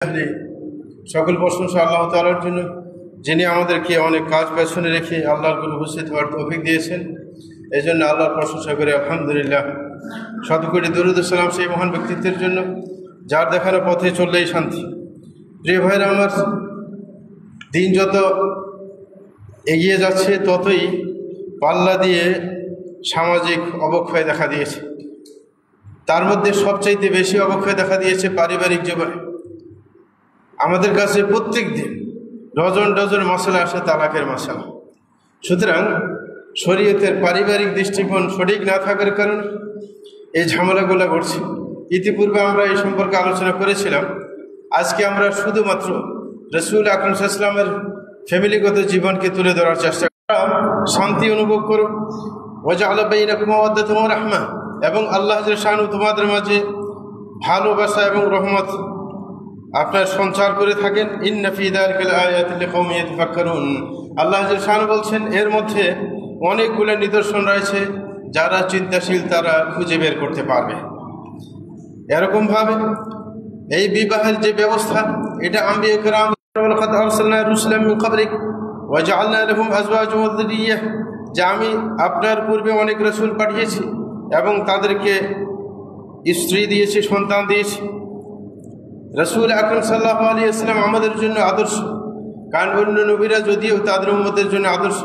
সকল প্রশংসা আল্লাহ তাআলার জন্য, যিনি আমাদেরকে অনেক কাজ পেছনে রেখে আল্লাহর করে উপস্থিত হওয়ার তৌফিক দিয়েছেন। এই জন্য আল্লাহর প্রশংসা করে আলহামদুলিল্লাহ। শত কোটি দরুদ ও সালাম সেই মহান ব্যক্তিত্বের জন্য যার দেখানো পথে চললেই শান্তি। প্রিয় ভাইরা আমার, দিন যত এগিয়ে যাচ্ছে ততই পাল্লা দিয়ে সামাজিক অবক্ষয় দেখা দিয়েছে। তার মধ্যে সবচাইতে বেশি অবক্ষয় দেখা দিয়েছে পারিবারিক জীবনে। আমাদের কাছে প্রত্যেক দিন ডজন ডজন মশলা আসে তালাকের মশলা। সুতরাং শরীয়তের পারিবারিক দৃষ্টিকোণ সঠিক না থাকার কারণে এই ঝামেলাগুলো ঘটছে। ইতিপূর্বে আমরা এই সম্পর্কে আলোচনা করেছিলাম। আজকে আমরা শুধুমাত্র রাসূল আকরাম সাল্লাল্লাহু আলাইহি ওয়াসাল্লামের ফ্যামিলিগত জীবনকে তুলে ধরার চেষ্টা করা। শান্তি অনুভব করো, ওয়াজআলা বাইনাকুম মাওয়াদ্দাতান ওয়া রাহমা, এবং আল্লাহ জাল্লা শানহু তোমাদের মাঝে ভালোবাসা এবং রহমত আপনার সঞ্চার করে থাকেন। ইন্না ফি যালিকা লাআয়াতিন লিকাওমিন ইয়াতাফাক্কারুন। আল্লাহ জাল্লা শানহু বলছেন, এর মধ্যে অনেকগুলো নিদর্শন রয়েছে, যারা চিন্তাশীল তারা খুঁজে বের করতে পারবে। এরকমভাবে এই বিবাহের যে ব্যবস্থা, এটা আম্বিয়া কিরাম ওয়ালাকাদ আরসালনা রুসুলাম মিন ক্বাবলিক ওয়া জাআলনা লাহুম আজওয়াজান ওয়া যুররিয়্যাহ, যে আমি আপনার পূর্বে অনেক রাসূল পাঠিয়েছি এবং তাদেরকে স্ত্রী দিয়েছি, সন্তান দিয়েছি। রাসূল আকরাম সাল্লাল্লাহু আলাইহি ওয়াসাল্লাম আমাদের জন্য আদর্শ। কারণ অন্য নবীরা যদিও তাদের উম্মতের জন্য আদর্শ,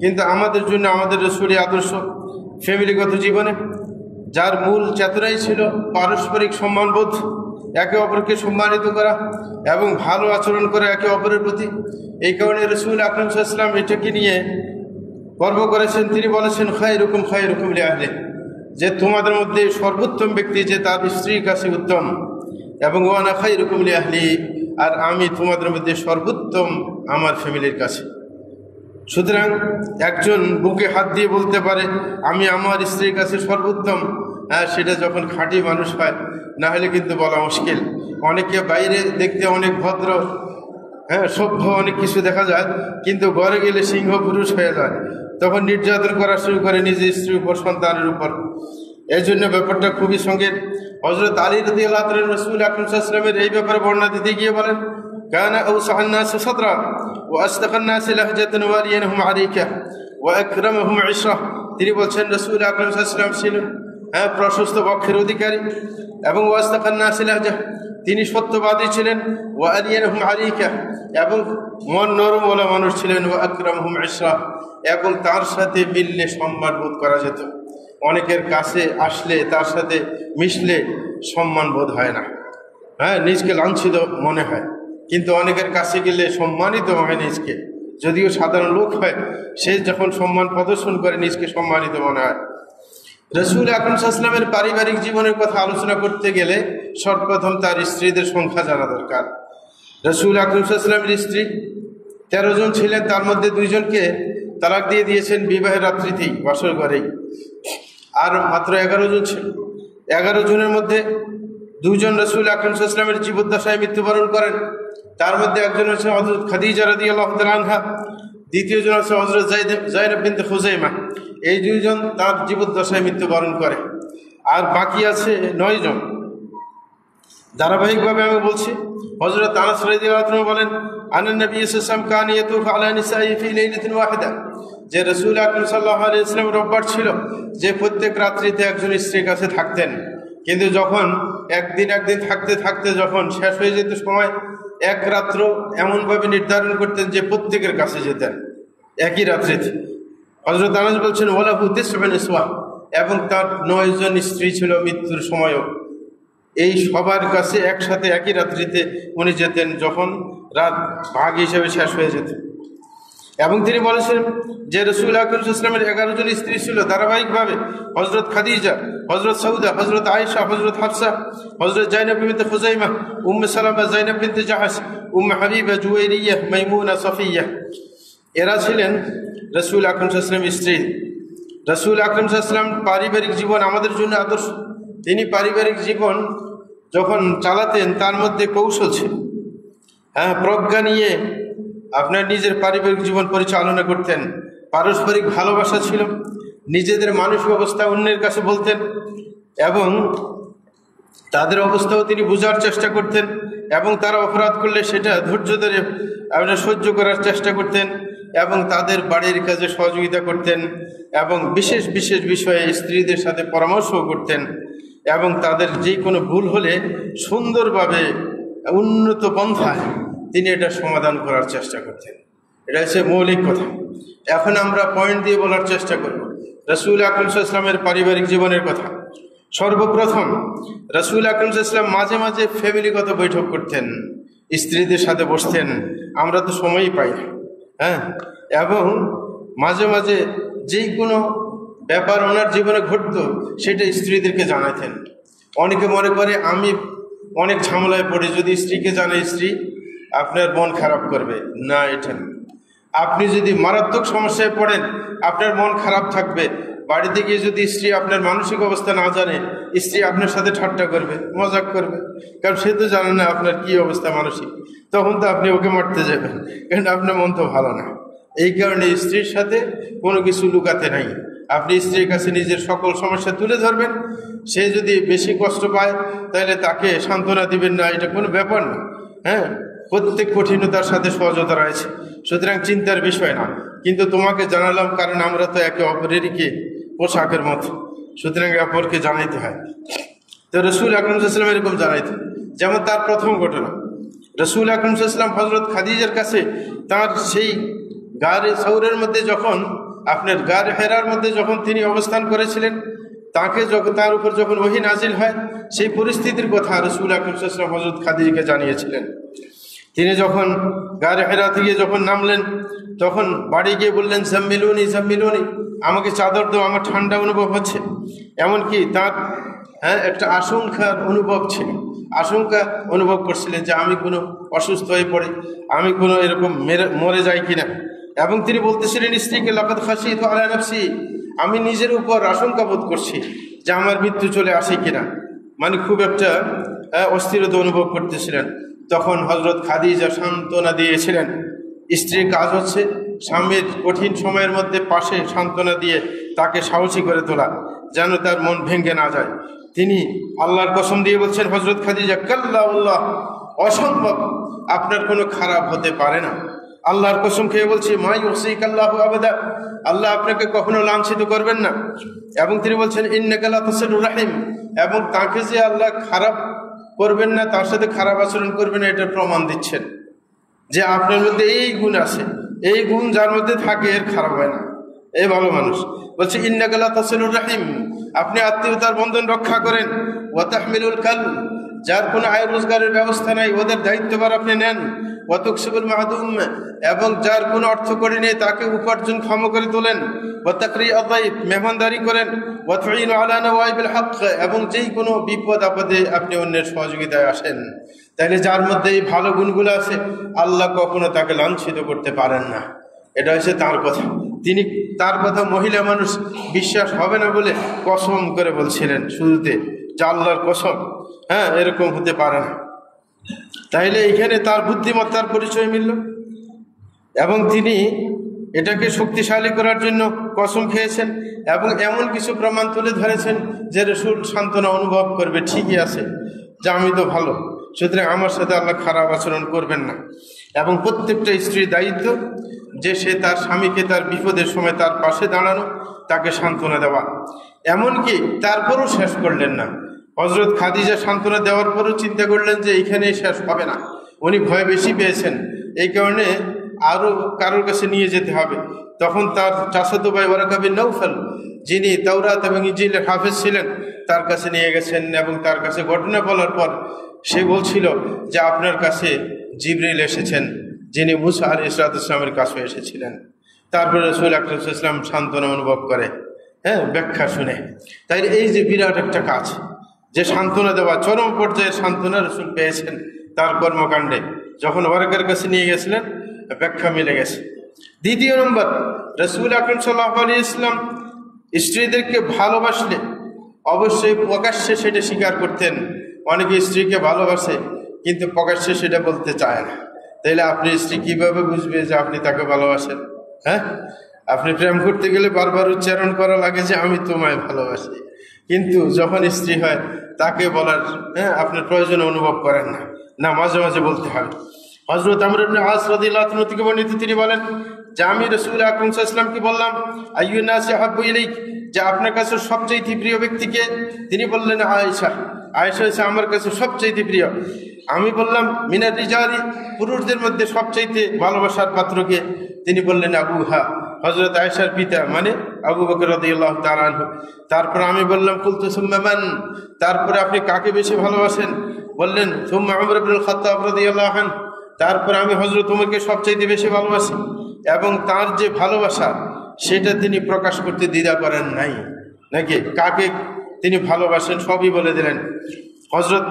কিন্তু আমাদের জন্য আমাদের রাসূলই আদর্শ। ফ্যামিলিগত জীবনে যার মূল চেতনাই ছিল পারস্পরিক সম্মানবোধ, একে অপরকে সম্মানিত করা এবং ভালো আচরণ করা একে অপরের প্রতি। এই কারণে রাসূল আকরাম সাল্লাল্লাহু আলাইহি ওয়াসাল্লাম এটাকে নিয়ে গর্ব করেছেন। তিনি বলেছেন, খায়রুকুম খায়রুকুম লিআহলি, যে তোমাদের মধ্যে সর্বোত্তম ব্যক্তি যে তার স্ত্রীর কাছে উত্তম, এবং ওয়ানা খায়রুকুম লিআহলি, আর আমি তোমাদের মধ্যে সর্বোত্তম আমার ফ্যামিলির কাছে। সুতরাং একজন বুকে হাত দিয়ে বলতে পারে আমি আমার স্ত্রীর কাছে সর্বোত্তম, সেটা যখন খাঁটি মানুষ হয়, না হলে কিন্তু বলা মুশকিল। অনেকে বাইরে দেখতে অনেক ভদ্র, সভ্য, অনেক কিছু দেখা যায়, কিন্তু ঘরে গেলে সিংহ পুরুষ হয়ে যায়, তখন নির্যাতন করা শুরু করে নিজের স্ত্রীর উপর, সন্তানের উপর। এই জন্য ব্যাপারটা খুবই সঙ্গীন। হযরত আলী রাদিয়াল্লাহু তাআলা রাসূল আকরাম সাল্লাল্লাহু আলাইহি ওয়াসাল্লামের এই ব্যাপারে বর্ণনা দিতে গিয়ে বলেন, কানা আওসাআন নাস সাদরা ওয়া আসদাকান নাস লাহজাতান ওয়া আলিয়ানহুম আরিকা ওয়া আকরামহুম ইশরা। তিনি বলছেন রাসূল আকরাম সাল্লাল্লাহু আলাইহি ওয়াসাল্লাম ছিলেন প্রশস্ত বক্ষের অধিকারী, এবং ওয়া আসদাকান নাস লাহজা, তিনি সত্যবাদী ছিলেন, ওয়া আলিয়ানহুম আরিকা, এবং মন নরম ওলা মানুষ ছিলেন, ওয়া আকরামহুম ইশরা, এবং তার সাথে মিললে সম্মান বোধ করা যেত। অনেকের কাছে আসলে তার সাথে মিশলে সম্মান বোধ হয় না, নিজকে লাঞ্ছিত মনে হয়, কিন্তু অনেকের কাছে গেলে সম্মানিত হয় নিজকে। যদিও সাধারণ লোক হয়, সে যখন সম্মান প্রদর্শন করে নিজকে সম্মানিত মনে হয়। রাসূল আকরাম সাল্লাল্লাহু আলাইহি ওয়াসাল্লামের পারিবারিক জীবনের কথা আলোচনা করতে গেলে সর্বপ্রথম তার স্ত্রীদের সংখ্যা জানা দরকার। রাসূল আকরাম সাল্লাল্লাহু আলাইহি ওয়াসাল্লামের স্ত্রী 13 জন ছিলেন, তার মধ্যে 2 জনকে তালাক দিয়ে দিয়েছেন বিবাহের রাত্রিতেই, বাসর ঘরেই। আর মাত্র 11 জন ছিল। 11 জনের মধ্যে 2 জন রাসূল আকরাম সাল্লাল্লাহু আলাইহি ওয়াসাল্লামের জীবদ্দশায় মৃত্যুবরণ করেন। তার মধ্যে একজন হচ্ছে হযরত খাদিজা রাদিয়াল্লাহু তাআলা আনহা, দ্বিতীয় জন হচ্ছে হযরত যায়েনব বিনতে খুজাইমা। এই 2 জন তার জীবদ্দশায় মৃত্যুবরণ করে। আর বাকি আছে 9 জন। ধারাবাহিকভাবে আমি বলছি। হযরত আনাস রাদিয়াল্লাহু তাআলা বলেন, আনান নবী সাল্লাল্লাহু আলাইহি ওয়াসাল্লাম কানা ইয়াতুফু আলা নিসাই ফি লাইলাতিন ওয়াহিদা, যে রাসূল আকরাম সাল্লাল্লাহু আলাইহি ওয়াসাল্লামের অভ্যাস ছিল যে প্রত্যেক রাত্রিতে একজন স্ত্রীর কাছে থাকতেন। কিন্তু যখন একদিন থাকতে থাকতে যখন শেষ হয়ে যেত সময়, এক রাত্র এমনভাবে নির্ধারণ করতেন যে প্রত্যেকের কাছে যেতেন একই রাত্রিতে। হযরত আনাস বলছেন, ওয়ালাহু তিসউন নিসওয়া, এবং তার 9 জন স্ত্রী ছিল মৃত্যুর সময়ও। এই সবার কাছে একসাথে একই রাত্রিতে উনি যেতেন যখন রাত ভাগ হিসেবে শেষ হয়ে যেত। এবং তিনি বলেছেন যে রাসূল আকরাম সাল্লাল্লাহু আলাইহি ওয়াসাল্লামের 11 জন স্ত্রী ছিল ধারাবাহিকভাবে: হযরত খাদিজা, হযরত সৌদা, হযরত আয়েশা, হযরত হাফসা, হযরত যায়েনব বিনতে খুজাইমা, উম্মে সালামা, যায়েনব বিনতে জাহাশ, উম্মে হাবিবা, জুওয়াইরিয়া, মাইমুনা, সফিয়া। এরা ছিলেন রাসূল আকরাম সাল্লাল্লাহু আলাইহি ওয়াসাল্লামের স্ত্রী। রাসূল আকরাম সাল্লাল্লাহু আলাইহি ওয়াসাল্লাম পারিবারিক জীবন আমাদের জন্য আদর্শ। তিনি পারিবারিক জীবন যখন চালাতেন তার মধ্যে কৌশল ছিল, প্রজ্ঞা নিয়ে আপনার নিজের পারিবারিক জীবন পরিচালনা করতেন। পারস্পরিক ভালোবাসা ছিল, নিজেদের মানসিক অবস্থা অন্যের কাছে বলতেন এবং তাদের অবস্থাও তিনি বোঝার চেষ্টা করতেন। এবং তারা অপরাধ করলে সেটা ধৈর্য ধরে আপনার সহ্য করার চেষ্টা করতেন এবং তাদের বাড়ির কাজে সহযোগিতা করতেন এবং বিশেষ বিশেষ বিষয়ে স্ত্রীদের সাথে পরামর্শও করতেন এবং তাদের যে কোনো ভুল হলে সুন্দরভাবে উন্নত পন্থায় তিনি এটা সমাধান করার চেষ্টা করতেন। এটা হচ্ছে মৌলিক কথা। এখন আমরা পয়েন্ট দিয়ে বলার চেষ্টা করব রাসূল আকরাম সাল্লাল্লাহু আলাইহি ওয়াসাল্লামের পারিবারিক জীবনের কথা। সর্বপ্রথম রাসূল আকরাম সাল্লাল্লাহু আলাইহি ওয়াসাল্লাম মাঝে মাঝে ফ্যামিলিগত বৈঠক করতেন, স্ত্রীদের সাথে বসতেন। আমরা তো সময়ই পাই না, হ্যাঁ। এবং মাঝে মাঝে যেই কোনো ব্যাপার ওনার জীবনে ঘটতো সেটা স্ত্রীদেরকে জানাতেন। অনেকে মনে করে আমি অনেক ঝামেলায় পড়ি, যদি স্ত্রীকে জানে স্ত্রী আপনার মন খারাপ করবে। না, এটা না। আপনি যদি মারাত্মক সমস্যায় পড়েন আপনার মন খারাপ থাকবে। বাড়িতে গিয়ে যদি স্ত্রী আপনার মানসিক অবস্থা না জানে, স্ত্রী আপনার সাথে ঠাট্টা করবে, মজাক করবে, কারণ সে তো জানে না আপনার কি অবস্থা মানসিক। তখন তো আপনি ওকে মারতে যাবেন, কারণ আপনার মন তো ভালো না। এই কারণে স্ত্রীর সাথে কোনো কিছু লুকাতে নাই। আপনি স্ত্রীর কাছে নিজের সকল সমস্যা তুলে ধরবেন। সে যদি বেশি কষ্ট পায় তাহলে তাকে সান্ত্বনা দিবেন না, এটা কোনো ব্যাপার না, হ্যাঁ। প্রত্যেক কঠিনতার সাথে সহজতা রয়েছে, সুতরাং চিন্তার বিষয় না। কিন্তু তোমাকে জানালাম কারণ আমরা তো একে অপরেরই কি পোশাকের মতো, সুতরাং অপরকে জানাইতে হয়। তো রাসূল আকরাম সাল্লাল্লাহু আলাইহি ওয়াসাল্লাম এরকম জানাইতেন। যেমন তার প্রথম ঘটনা, রাসূল আকরাম সাল্লাল্লাহু আলাইহি ওয়াসাল্লাম হযরত খাদিজার কাছে তার সেই গারে সৌরের মধ্যে যখন আপনার গারে হেরার মধ্যে যখন তিনি অবস্থান করেছিলেন, তাকে যখন তার উপর যখন ওহী নাজিল হয় সেই পরিস্থিতির কথা রাসূল আকরাম সাল্লাল্লাহু আলাইহি ওয়াসাল্লাম হযরত খাদিজাকে জানিয়েছিলেন। তিনি যখন গারে হেরা থেকে যখন নামলেন তখন বাড়ি গিয়ে বললেন জাম্মিলুনি জাম্মিলুনি, আমাকে চাদর দাও, আমার ঠান্ডা অনুভব হচ্ছে। এমনকি তার একটা আশঙ্কার অনুভব ছিল, আশঙ্কা অনুভব করছিলেন যে আমি কোনো অসুস্থ হয়ে পড়ি, আমি কোনো এরকম মরে যাই কিনা। এবং তিনি বলতেছিলেন স্ত্রীকে লাকাদ খাশিতু আলা নাফসি, আমি নিজের উপর আশঙ্কা বোধ করছি যে আমার মৃত্যু চলে আসে কিনা, মানে খুব একটা অস্থিরতা অনুভব করতেছিলেন। তখন হযরত খাদিজা সান্ত্বনা দিয়েছিলেন। স্ত্রীর কাজ হচ্ছে স্বামীর কঠিন সময়ের মধ্যে পাশে সান্ত্বনা দিয়ে তাকে সাহসী করে তোলা, যেন তার মন ভেঙে না যায়। তিনি আল্লাহর কসম দিয়ে বলছেন, হযরত খাদিজা কাল্লা আল্লাহ, অসম্ভব, আপনার কোনো খারাপ হতে পারে না। আল্লাহর কসম খেয়ে বলছি মা ইউসিকাল্লাহু আবাদা, আল্লাহ আপনাকে কখনো লাঞ্ছিত করবেন না। এবং তিনি বলছেন ইন্নাকা লা তাসিলুর রাহিম, এবং তাকে যে আল্লাহ খারাপ করবেন না, তার সাথে খারাপ আচরণ করবেন না, এটা প্রমাণ দিচ্ছেন যে আপনার মধ্যে এই গুণ আছে। এই গুণ যার মধ্যে থাকে এর খারাপ হয় না, এই ভালো মানুষ। বলছে ইন্নাকা লা তাসিলুর রাহিম, আপনি আত্মীয়তার বন্ধন রক্ষা করেন। ওয়া তাহমিলুল কাল, যার কোনো আয় রোজগারের ব্যবস্থা নাই ওদের দায়িত্বভার আপনি নেন। ওয়া তুকসিবুল মাহদুম, এবং যার কোনো অর্থ করে নেই তাকে উপার্জন ক্ষম করে তোলেন। ওয়া তাকরিআদ দাইফ, মেহমানদারি করেন। ওয়া তুঈনু আলা নওয়াইবিল হক, এবং যেই কোনো বিপদ আপদে আপনি অন্যের সহযোগিতায় আসেন। তাইলে যার মধ্যে এই ভালো গুণগুলো আছে আল্লাহ কখনো তাকে লাঞ্ছিত করতে পারেন না। এটা হচ্ছে তার কথা। তিনি তার কথা মহিলা মানুষ বিশ্বাস হবে না বলে কসম করে বলছিলেন শুরুতে যে আল্লাহর কসম, হ্যাঁ, এরকম হতে পারে না। তাইলে এখানে তার বুদ্ধিমত্তার পরিচয় মিলল এবং তিনি এটাকে শক্তিশালী করার জন্য কসম খেয়েছেন এবং এমন কিছু প্রমাণ তুলে ধরেছেন যে রাসূল সান্ত্বনা অনুভব করবে, ঠিকই আছে যে আমি তো ভালো, সুতরাং আমার সাথে আল্লাহ খারাপ আচরণ করবেন না। এবং প্রত্যেকটা স্ত্রীর দায়িত্ব যে সে তার স্বামীকে তার বিপদের সময় তার পাশে দাঁড়ানো, তাকে সান্ত্বনা দেওয়া। এমনকি তারপরও শেষ করলেন না। হযরত খাদিজা সান্ত্বনা দেওয়ার পরও চিন্তা করলেন যে এইখানেই শেষ হবে না, উনি ভয় বেশি পেয়েছেন, এই কারণে আরও কারোর কাছে নিয়ে যেতে হবে। তখন তার চাচাতো ভাই ওয়ারাকা বিন নওফাল, যিনি তাওরাত এবং ইনজিলের হাফেজ ছিলেন, তার কাছে নিয়ে গেছেন এবং তার কাছে ঘটনা বলার পর সে বলছিল যে আপনার কাছে জিবরিল এসেছেন, যিনি মুসা আলাইহিস সালামের কাছে এসেছিলেন। তারপরে রাসূল আকরাম সাল্লাল্লাহু আলাইহি ওয়াসাল্লাম সান্ত্বনা অনুভব করে, ব্যাখ্যা শুনে। তাই এই যে বিরাট একটা কাজ, যে সান্ত্বনা দেওয়া, চরম পর্যায়ে সান্ত্বনা রাসূল পেয়েছেন তার কর্মকাণ্ডে। যখন ওয়ারাকার কাছে নিয়ে গেছিলেন ব্যাখ্যা মিলে গেছে। দ্বিতীয় নম্বর, রাসূল আকরাম সাল্লাল্লাহু আলাইহি ওয়াসাল্লাম স্ত্রীদেরকে ভালোবাসলে অবশ্যই প্রকাশ্যে সেটা স্বীকার করতেন। অনেকে স্ত্রীকে ভালোবাসে কিন্তু প্রকাশ্যে সেটা বলতে চায় না। তাইলে আপনি স্ত্রী কিভাবে বুঝবে যে আপনি তাকে ভালোবাসেন? হ্যাঁ, আপনি প্রেম করতে গেলে বারবার উচ্চারণ করা লাগে যে আমি তোমায় ভালোবাসি, কিন্তু যখন স্ত্রী হয় তাকে বলার আপনার প্রয়োজন অনুভব করেন না। না, মাঝে মাঝে বলতে হবে। হযরত আমর ইবনে আস রাদিয়াল্লাহু আনহু থেকে বর্ণিত, তিনি বলেন যে আমি রাসূল আকরাম সাল্লাল্লাহু আলাইহি ওয়াসাল্লামকে বললাম, আইয়ুন নাসি আহাব্বু ইলাইক, যে আপনার কাছে সবচেয়ে প্রিয় ব্যক্তিকে? তিনি বললেন আয়েশা। আয়েশা হচ্ছে আমার কাছে সবচেয়ে প্রিয়। আমি বললাম মিনার রিজালি, পুরুষদের মধ্যে সবচাইতে ভালোবাসার পাত্রকে? তিনি বললেন আবুহা, হযরত আয়েশার পিতা মানে আবু বকর রাদিয়াল্লাহু তাআলা আনহু। তারপর আমি বললাম কুলতু সুম্মা মান, তারপরে আপনি কাকে বেশি ভালোবাসেন? বললেন সুম্মা উমর ইবনুল খাত্তাব রাদিয়াল্লাহু আনহু, তারপর আমি হযরত উমরকে সবচাইতে বেশি ভালোবাসি। এবং তার যে ভালোবাসা সেটা তিনি প্রকাশ করতে দ্বিধা করেন নাই, নাকি কাকে তিনি ভালোবাসেন সবই বলে দিলেন। হযরত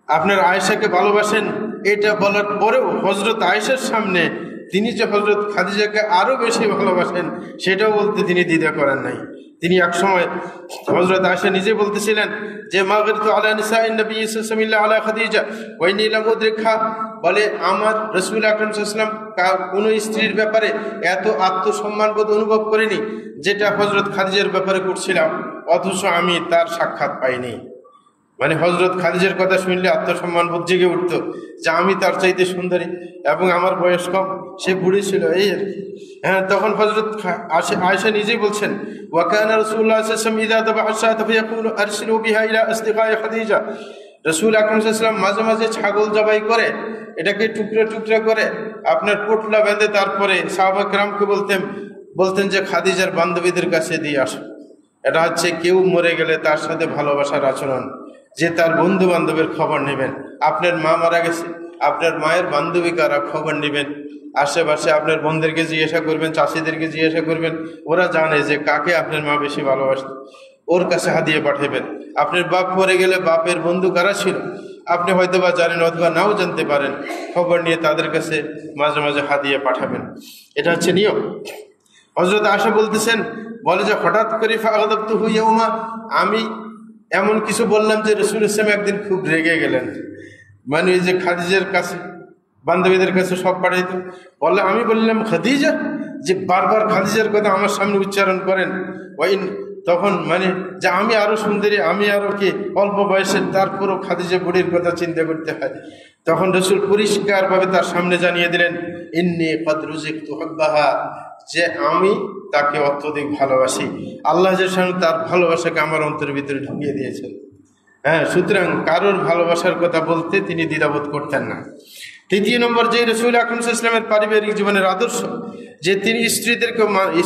আপনার আয়েশাকে ভালোবাসেন এটা বলার পরেও হযরত আয়েশার সামনে তিনি যে হযরত খাদিজাকে আরো বেশি ভালোবাসেন সেটাও বলতে তিনি দ্বিধা করেন নাই। তিনি একসময় হযরত আয়েশা নিজে বলতেছিলেন যে মাগরিতু আলা নিসাইন নবী সাল্লাল্লাহু আলাইহি আলা খাদিজা ওয়া ইন্নী লাম উদরিকহা, বলে আমার রাসূল আকরাম সাল্লাল্লাহু আলাইহি ওয়াসাল্লাম কোনো স্ত্রীর ব্যাপারে এত আত্মসম্মানবোধ অনুভব করিনি যেটা হযরত খাদিজার ব্যাপারে করছিলাম, অথচ আমি তার সাক্ষাৎ পাইনি। মানে হযরত খাদিজার কথা শুনলে আত্মসম্মান বোধ জেগে উঠত যে আমি তার চাইতে সুন্দরী এবং আমার বয়স কম, সে বুড়ি ছিল, এই আর কি। হ্যাঁ, তখন হযরত আয়েশা নিজেই বলছেন ওয়া কানা রাসূলুল্লাহ সাল্লাল্লাহু আলাইহি ওয়াসাল্লাম ইযা যাবাহা শাতা ফায়াকুলু আরসিলু বিহা ইলা আসদিকায়ে খাদিজা, রাসূল আকরাম সাল্লাল্লাহু আলাইহি ওয়াসাল্লাম মাঝে মাঝে ছাগল জবাই করে এটাকে টুকরা টুকরা করে আপনার পোটলা বেঁধে তারপরে সাহাবা কেরামকে বলতেন যে খাদিজার বান্ধবীদের কাছে দিয়ে আসো। এটা হচ্ছে কেউ মরে গেলে তার সাথে ভালোবাসার আচরণ, যে তার বন্ধু বান্ধবের খবর নেবেন। আপনার মা মারা গেছে, আপনার মায়ের বান্ধবী কারা খবর নেবেন, আশেপাশে আপনার বোনদেরকে জিজ্ঞাসা করবেন, চাষিদেরকে জিজ্ঞাসা করবেন, ওরা জানে যে কাকে আপনার মা বেশি ভালোবাসত, ওর কাছে হাদিয়ে পাঠাবেন। আপনার বাপ মরে গেলে বাপের বন্ধু কারা ছিল আপনি হয়তো বা জানেন অথবা নাও জানতে পারেন, খবর নিয়ে তাদের কাছে মাঝে মাঝে হাদিয়ে পাঠাবেন। এটা হচ্ছে নিয়ম। হযরত আয়েশা বলতেছেন, বলে যে হঠাৎ করে ফাগাদাবতুহু ইয়াউমা, আমি এমন কিছু বললাম যে রাসূল ইসলাম একদিন খুব রেগে গেলেন। মানে এই যে খাদিজার কাছে বান্ধবীদের কাছে সব পাঠাইত, বলে আমি বললাম খাদিজা, যে বারবার খাদিজার কথা আমার সামনে উচ্চারণ করেন। ওই তখন মানে যে আমি আরো সুন্দরী, আমি আরো কি অল্প বয়সের, তারপরও খাদিজা বুড়ির কথা চিন্তা করতে হয়। তখন রাসূল পরিষ্কারভাবে তার সামনে জানিয়ে দিলেন ইন্নী ক্বাদ রুজিকতু হুব্বাহা, যে আমি তাকে অত্যধিক ভালোবাসি। আল্লাহ জাল্লাহু তার ভালোবাসাকে আমার অন্তরের ভিতরে ঢুকিয়ে দিয়েছেন। হ্যাঁ, সুতরাং কারোর ভালোবাসার কথা বলতে তিনি দ্বিধাবোধ করতেন না। তৃতীয় নম্বর যে রাসূল আকরাম সাল্লাল্লাহু আলাইহি ওয়াসাল্লামের পারিবারিক জীবনের আদর্শ, যে তিনি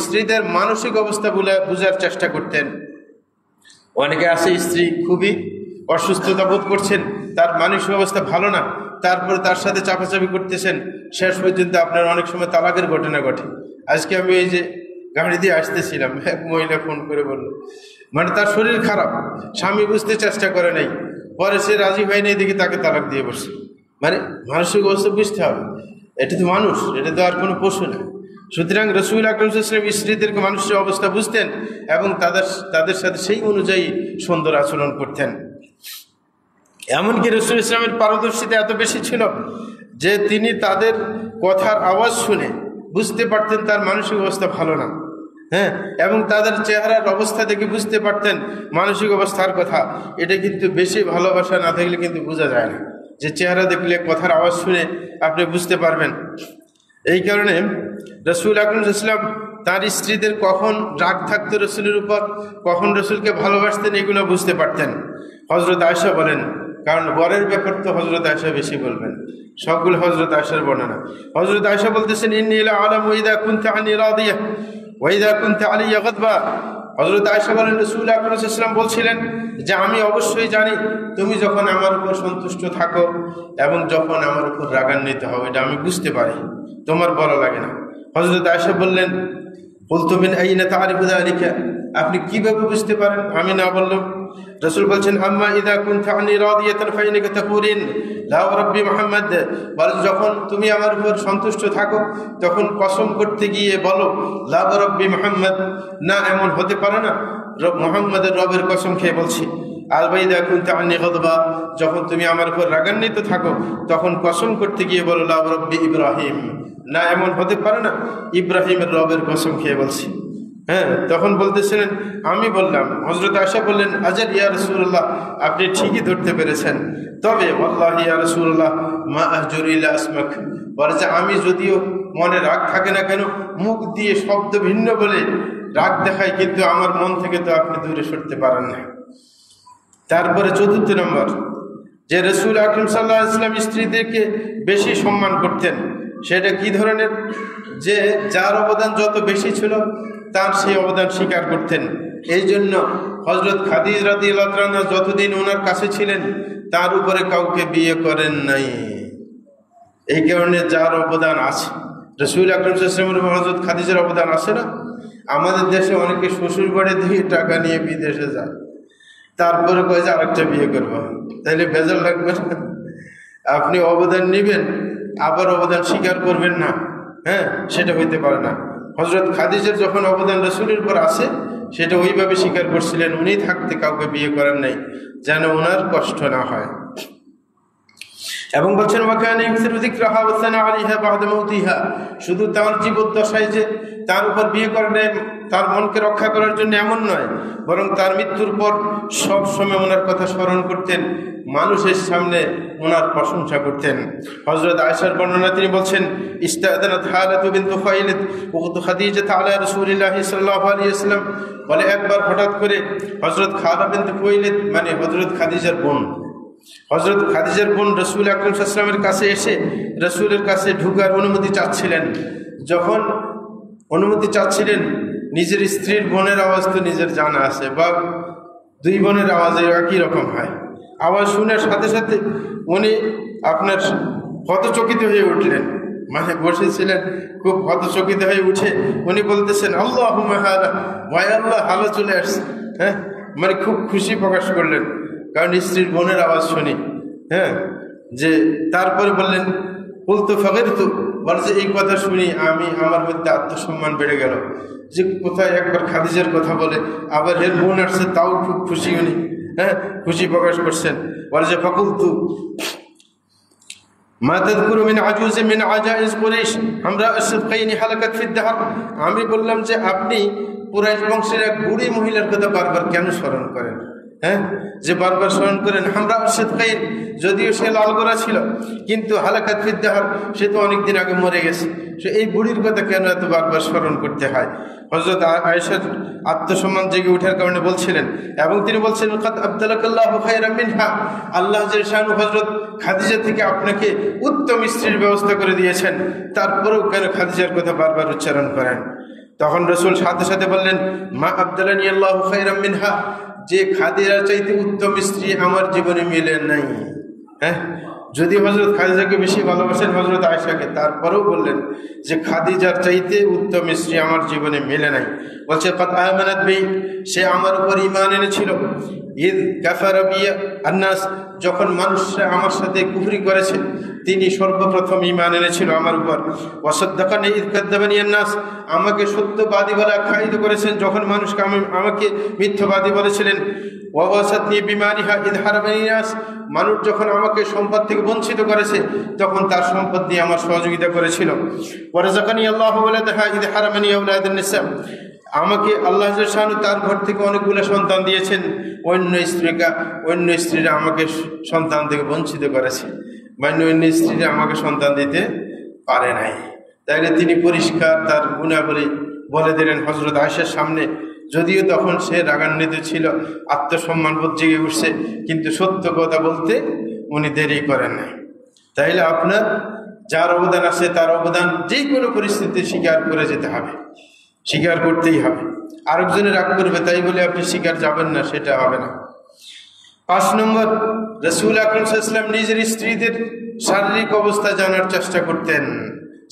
স্ত্রীদের মানসিক অবস্থা বোঝার চেষ্টা করতেন। অনেকে আছে স্ত্রী খুবই অসুস্থতা বোধ করছেন, তার মানসিক অবস্থা ভালো না, তারপরে তার সাথে চাপাচাপি করতেছেন, শেষ পর্যন্ত আপনার অনেক সময় তালাকের ঘটনা ঘটে। আজকে আমি এই যে গাড়ি দিয়ে আসতেছিলাম, এক মহিলা ফোন করে বলল, মানে তার শরীর খারাপ, স্বামী বুঝতে চেষ্টা করে নাই, পরে সে রাজি হয়নি, এদিকে তাকে তালাক দিয়ে বসছে। মানে মানসিক অবস্থা বুঝতে হবে, এটা তো মানুষ, এটা তো আর কোনো পশু না। সুতরাং রাসূল আকরাম সাল্লাল্লাহু আলাইহি ওয়াসাল্লাম স্ত্রীদেরকে মানুষের অবস্থা বুঝতেন এবং তাদের সাথে সেই অনুযায়ী সুন্দর আচরণ করতেন। এমনকি রাসূল ইসলামের পারদর্শিতা এত বেশি ছিল যে তিনি তাদের কথার আওয়াজ শুনে বুঝতে পারতেন তার মানসিক অবস্থা ভালো না। হ্যাঁ, এবং তাদের চেহারার অবস্থা দেখে বুঝতে পারতেন মানসিক অবস্থার কথা। এটা কিন্তু বেশি ভালোবাসা না থাকলে কিন্তু বোঝা যায় না, যে চেহারা দেখলে কথার আওয়াজ শুনে আপনি বুঝতে পারবেন। এই কারণে রাসূল আকরাম সাল্লাল্লাহু আলাইহি ওয়াসাল্লাম তার স্ত্রীদের কখন রাগ থাকতো রাসূলের উপর, কখন রাসূলকে ভালোবাসতেন, এগুলো বুঝতে পারতেন। হযরত আয়েশা বলেন, কারণ বরের ব্যাপার তো হযরত আয়েশা বেশি বলবেন, সবগুলো হযরত আয়েশার বর্ণনা। হযরত আয়েশা বলতেছেন ইন্নী লা আলামু ইযা কুনতা আনি রাদিয়া ওয়া ইযা কুনতা আলাইয়া গাদবা। হযরত আয়েশা বলেন রাসূল আকরাম সাল্লাল্লাহু আলাইহি ওয়াসাল্লাম বলছিলেন যে আমি অবশ্যই জানি তুমি যখন আমার উপর সন্তুষ্ট থাকো এবং যখন আমার উপর রাগান্বিত হও, এটা আমি বুঝতে পারি, তোমার ভালো লাগে না। হযরত আয়েশা বললেন কুলতু মিন আইনা তা'রিফু যালিকা, আপনি কিভাবে বুঝতে পারেন? আমি না বললাম। রাসূল বলছেন আম্মা ইযা কুনতা আনি রাদিয়াতান ফাইনাকা তাকুলিন লা রাব্বি মুহাম্মদ, বল যখন তুমি আমার উপর সন্তুষ্ট থাকো তখন কসম করতে গিয়ে বলো লা রাব্বি মুহাম্মদ, না এমন হতে পারে না, মুহাম্মাদের রবের কসম খেয়ে বলছি। আল বাইদা কুনতা আনি গাদবা, যখন তুমি আমার উপর রাগান্বিত থাকো তখন কসম করতে গিয়ে বলো লা রাব্বি ইব্রাহিম, না এমন হতে পারে না, ইব্রাহিমের রবের কসম খেয়ে বলছি। হ্যাঁ, তখন বলতেছিলেন, আমি বললাম, হযরত আয়েশা বললেন, আজাল ইয়া রাসূলুল্লাহ, আপনি ঠিকই ধরতে পেরেছেন, তবে ওয়াল্লাহি ইয়া রাসূলুল্লাহ মা আহজুরু ইলা আসমাক, বলে যে আমি যদিও মনে রাগ থাকে না কেন, মুখ দিয়ে শব্দ ভিন্ন বলে রাগ দেখায়, কিন্তু আমার মন থেকে তো আপনি দূরে সরতে পারেন না। তারপরে চতুর্থ নম্বর, যে রাসূল আকরাম সাল্লাল্লাহু আলাইহি ওয়াসাল্লাম স্ত্রীদেরকে বেশি সম্মান করতেন। সেটা কি ধরনের? যে যার অবদান যত বেশি ছিল তার সেই অবদান স্বীকার করতেন। এই জন্য হযরত খাদিজা রাদিয়াল্লাহু আনহা যতদিন ওনার কাছে ছিলেন তার উপরে কাউকে বিয়ে করেন নাই। এই কারণে যার অবদান আছে, রাসূল আকরাম সাল্লাল্লাহু আলাইহি ওয়াসাল্লামের হযরত খাদিজার অবদান আছে না? আমাদের দেশে অনেকে শ্বশুর বাড়ি থেকে টাকা নিয়ে বিদেশে যায়, তারপরে কয়ে যে আরেকটা বিয়ে করবো, তাইলে ভেজাল লাগবে না? আপনি অবদান নেবেন আবার অবদান স্বীকার করবেন না, হ্যাঁ, সেটা হইতে পারে না। হযরত খাদিজার যখন অবদান রাসূলের উপর আছে সেটা ওইভাবে স্বীকার করছিলেন, উনি থাকতে কাউকে বিয়ে করেন নাই যেন ওনার কষ্ট না হয়। এবং বলছেন শুধু তার জীবদ্দশায় যে তার উপর বিয়ে করেন তার মনকে রক্ষা করার জন্য এমন নয়, বরং তার মৃত্যুর পর সব সময় ওনার কথা স্মরণ করতেন, মানুষের সামনে ওনার প্রশংসা করতেন। হযরত আয়েশার বর্ণনা তিনি বলছেন, ইস্তাদানাত হালাতু বিনতু খুয়াইলিদ ওয়া খাদিজা আলা রাসূলিল্লাহি সাল্লাল্লাহু আলাইহি ওয়াসাল্লাম, বলে একবার হঠাৎ করে হযরত খালা বিনতু খুয়াইলিদ মানে হযরত খাদিজার বোন, হযরত খাদিজার বোন রাসূল আকরাম সাল্লাল্লাহু আলাইহি ওয়াসাল্লামের কাছে এসে রাসূলের কাছে ঢোকার অনুমতি চাচ্ছিলেন। যখন অনুমতি চাচ্ছিলেন, নিজের স্ত্রীর বোনের আওয়াজ তো নিজের জানা আছে, বা দুই বোনের আওয়াজে একই রকম হয়, আওয়াজ শুনে সাথে সাথে উনি আপনার হতচকিত হয়ে উঠলেন, মানে বসেছিলেন খুব হতচকিত হয়ে উঠে উনি বলতেছেন, আল্লাহুম্মা হালা, ওয়া আল্লাহ, হালা চলে আসছে, হ্যাঁ, মানে খুব খুশি প্রকাশ করলেন কারণ স্ত্রীর বোনের আওয়াজ শুনি, হ্যাঁ। যে তারপরে বললেন, বলতো ফাগিরতু, বলছে এই কথা শুনি আমি আমার মধ্যে আত্মসম্মান বেড়ে গেল, যে কোথায় একবার খাদিজার কথা বলে আবার এর বোন আসছে, তাও খুব খুশি উনি, হ্যাঁ, খুশি প্রকাশ করছেন। বলছে ফাকুলতু মা তাযকুরু মিন আজুজ মিন আজাইজ কুরাইশ আমরা আসফাইনি হালাকাত ফিদ দাহর, আমি বললাম যে আপনি কুরাইশ বংশের এক বুড়ি মহিলার কথা বারবার কেন স্মরণ করেন, হ্যাঁ, যে বারবার স্মরণ করেন। আমরা আসফাইন, যদিও সে লালগোরা ছিল কিন্তু হালাকাত ফিদ দাহর, সে তো অনেকদিন আগে মরে গেছে, সে এই বুড়ির কথা কেন এত বারবার স্মরণ করতে হয়? হযরত আয়েশার আত্মসম্মান জেগে ওঠার কারণে বলছিলেন, এবং তিনি বলছেন, কাদ আবদালাকাল্লাহু খায়রাম মিনহা, আল্লাহ জাল্লা শানহু হযরত খাদিজা থেকে আপনাকে উত্তম স্ত্রীর ব্যবস্থা করে দিয়েছেন, তারপরেও কেন খাদিজার কথা বারবার উচ্চারণ করেন? তখন রাসূল সাথে সাথে বললেন, মা আবদালানি আল্লাহু খায়রাম মিনহা, যে খাদিজার চাইতে উত্তম স্ত্রী আমার জীবনে মিলে নাই। হ্যাঁ, যদি হযরত খাদিজাকে বেশি ভালোবাসেন হযরত আয়েশাকে, তারপরেও বললেন যে খাদিজার চাইতে উত্তম স্ত্রী আমার জীবনে মেলে নাই। বলছে কাদ আমানাত বি, সে আমার উপর ঈমান এনেছিল। ইদ কাফারা বি আন-নাস, যখন মানুষরা আমার সাথে কুফরি করেছে তিনি সর্বপ্রথম ঈমান এনেছিল আমার উপর। ওয়াসাদ্দাকানি ইদ কাদ্দাবানি আন-নাস, আমাকে সত্যবাদী বলে আখ্যায়িত করেছেন যখন মানুষকে আমাকে মিথ্যাবাদী বলেছিলেন। ওয়াসাতনি বিমালিহা ইদ হারামানি নাস, মানুষ যখন আমাকে সম্পদ থেকে বঞ্চিত করেছে তখন তার সম্পদ দিয়ে আমার সহযোগিতা করেছিল। ওয়ারাযাকানি আল্লাহু ওয়ালাদাহা ইদ হারামানি আওলাদান নিসা, আমাকে আল্লাহ জাল্লা শানহু তার ঘর থেকে অনেকগুলো সন্তান দিয়েছেন, অন্য স্ত্রীরা আমাকে সন্তান থেকে বঞ্চিত করেছে, মানে অন্য স্ত্রীরা আমাকে সন্তান দিতে পারে নাই। তাইলে তিনি পরিষ্কার তার গুণাবলী বলে দিলেন হযরত আয়েশার সামনে, যদিও তখন সে রাগান্বিত ছিল, আত্মসম্মান বোধ জেগে উঠছে, কিন্তু সত্য কথা বলতে উনি দেরি করেন নাই। তাইলে আপনার যার অবদান আছে তার অবদান যে কোনো পরিস্থিতি স্বীকার করে যেতে হবে, স্বীকার করতেই হবে। আরেকজনের রাগ করবে তাই বলে আপনি স্বীকার যাবেন না, সেটা হবে না। 5 নম্বর, রাসূল আকরাম সাল্লাল্লাহু আলাইহি ওয়াসাল্লাম নিজের স্ত্রীদের শারীরিক অবস্থা জানার চেষ্টা করতেন,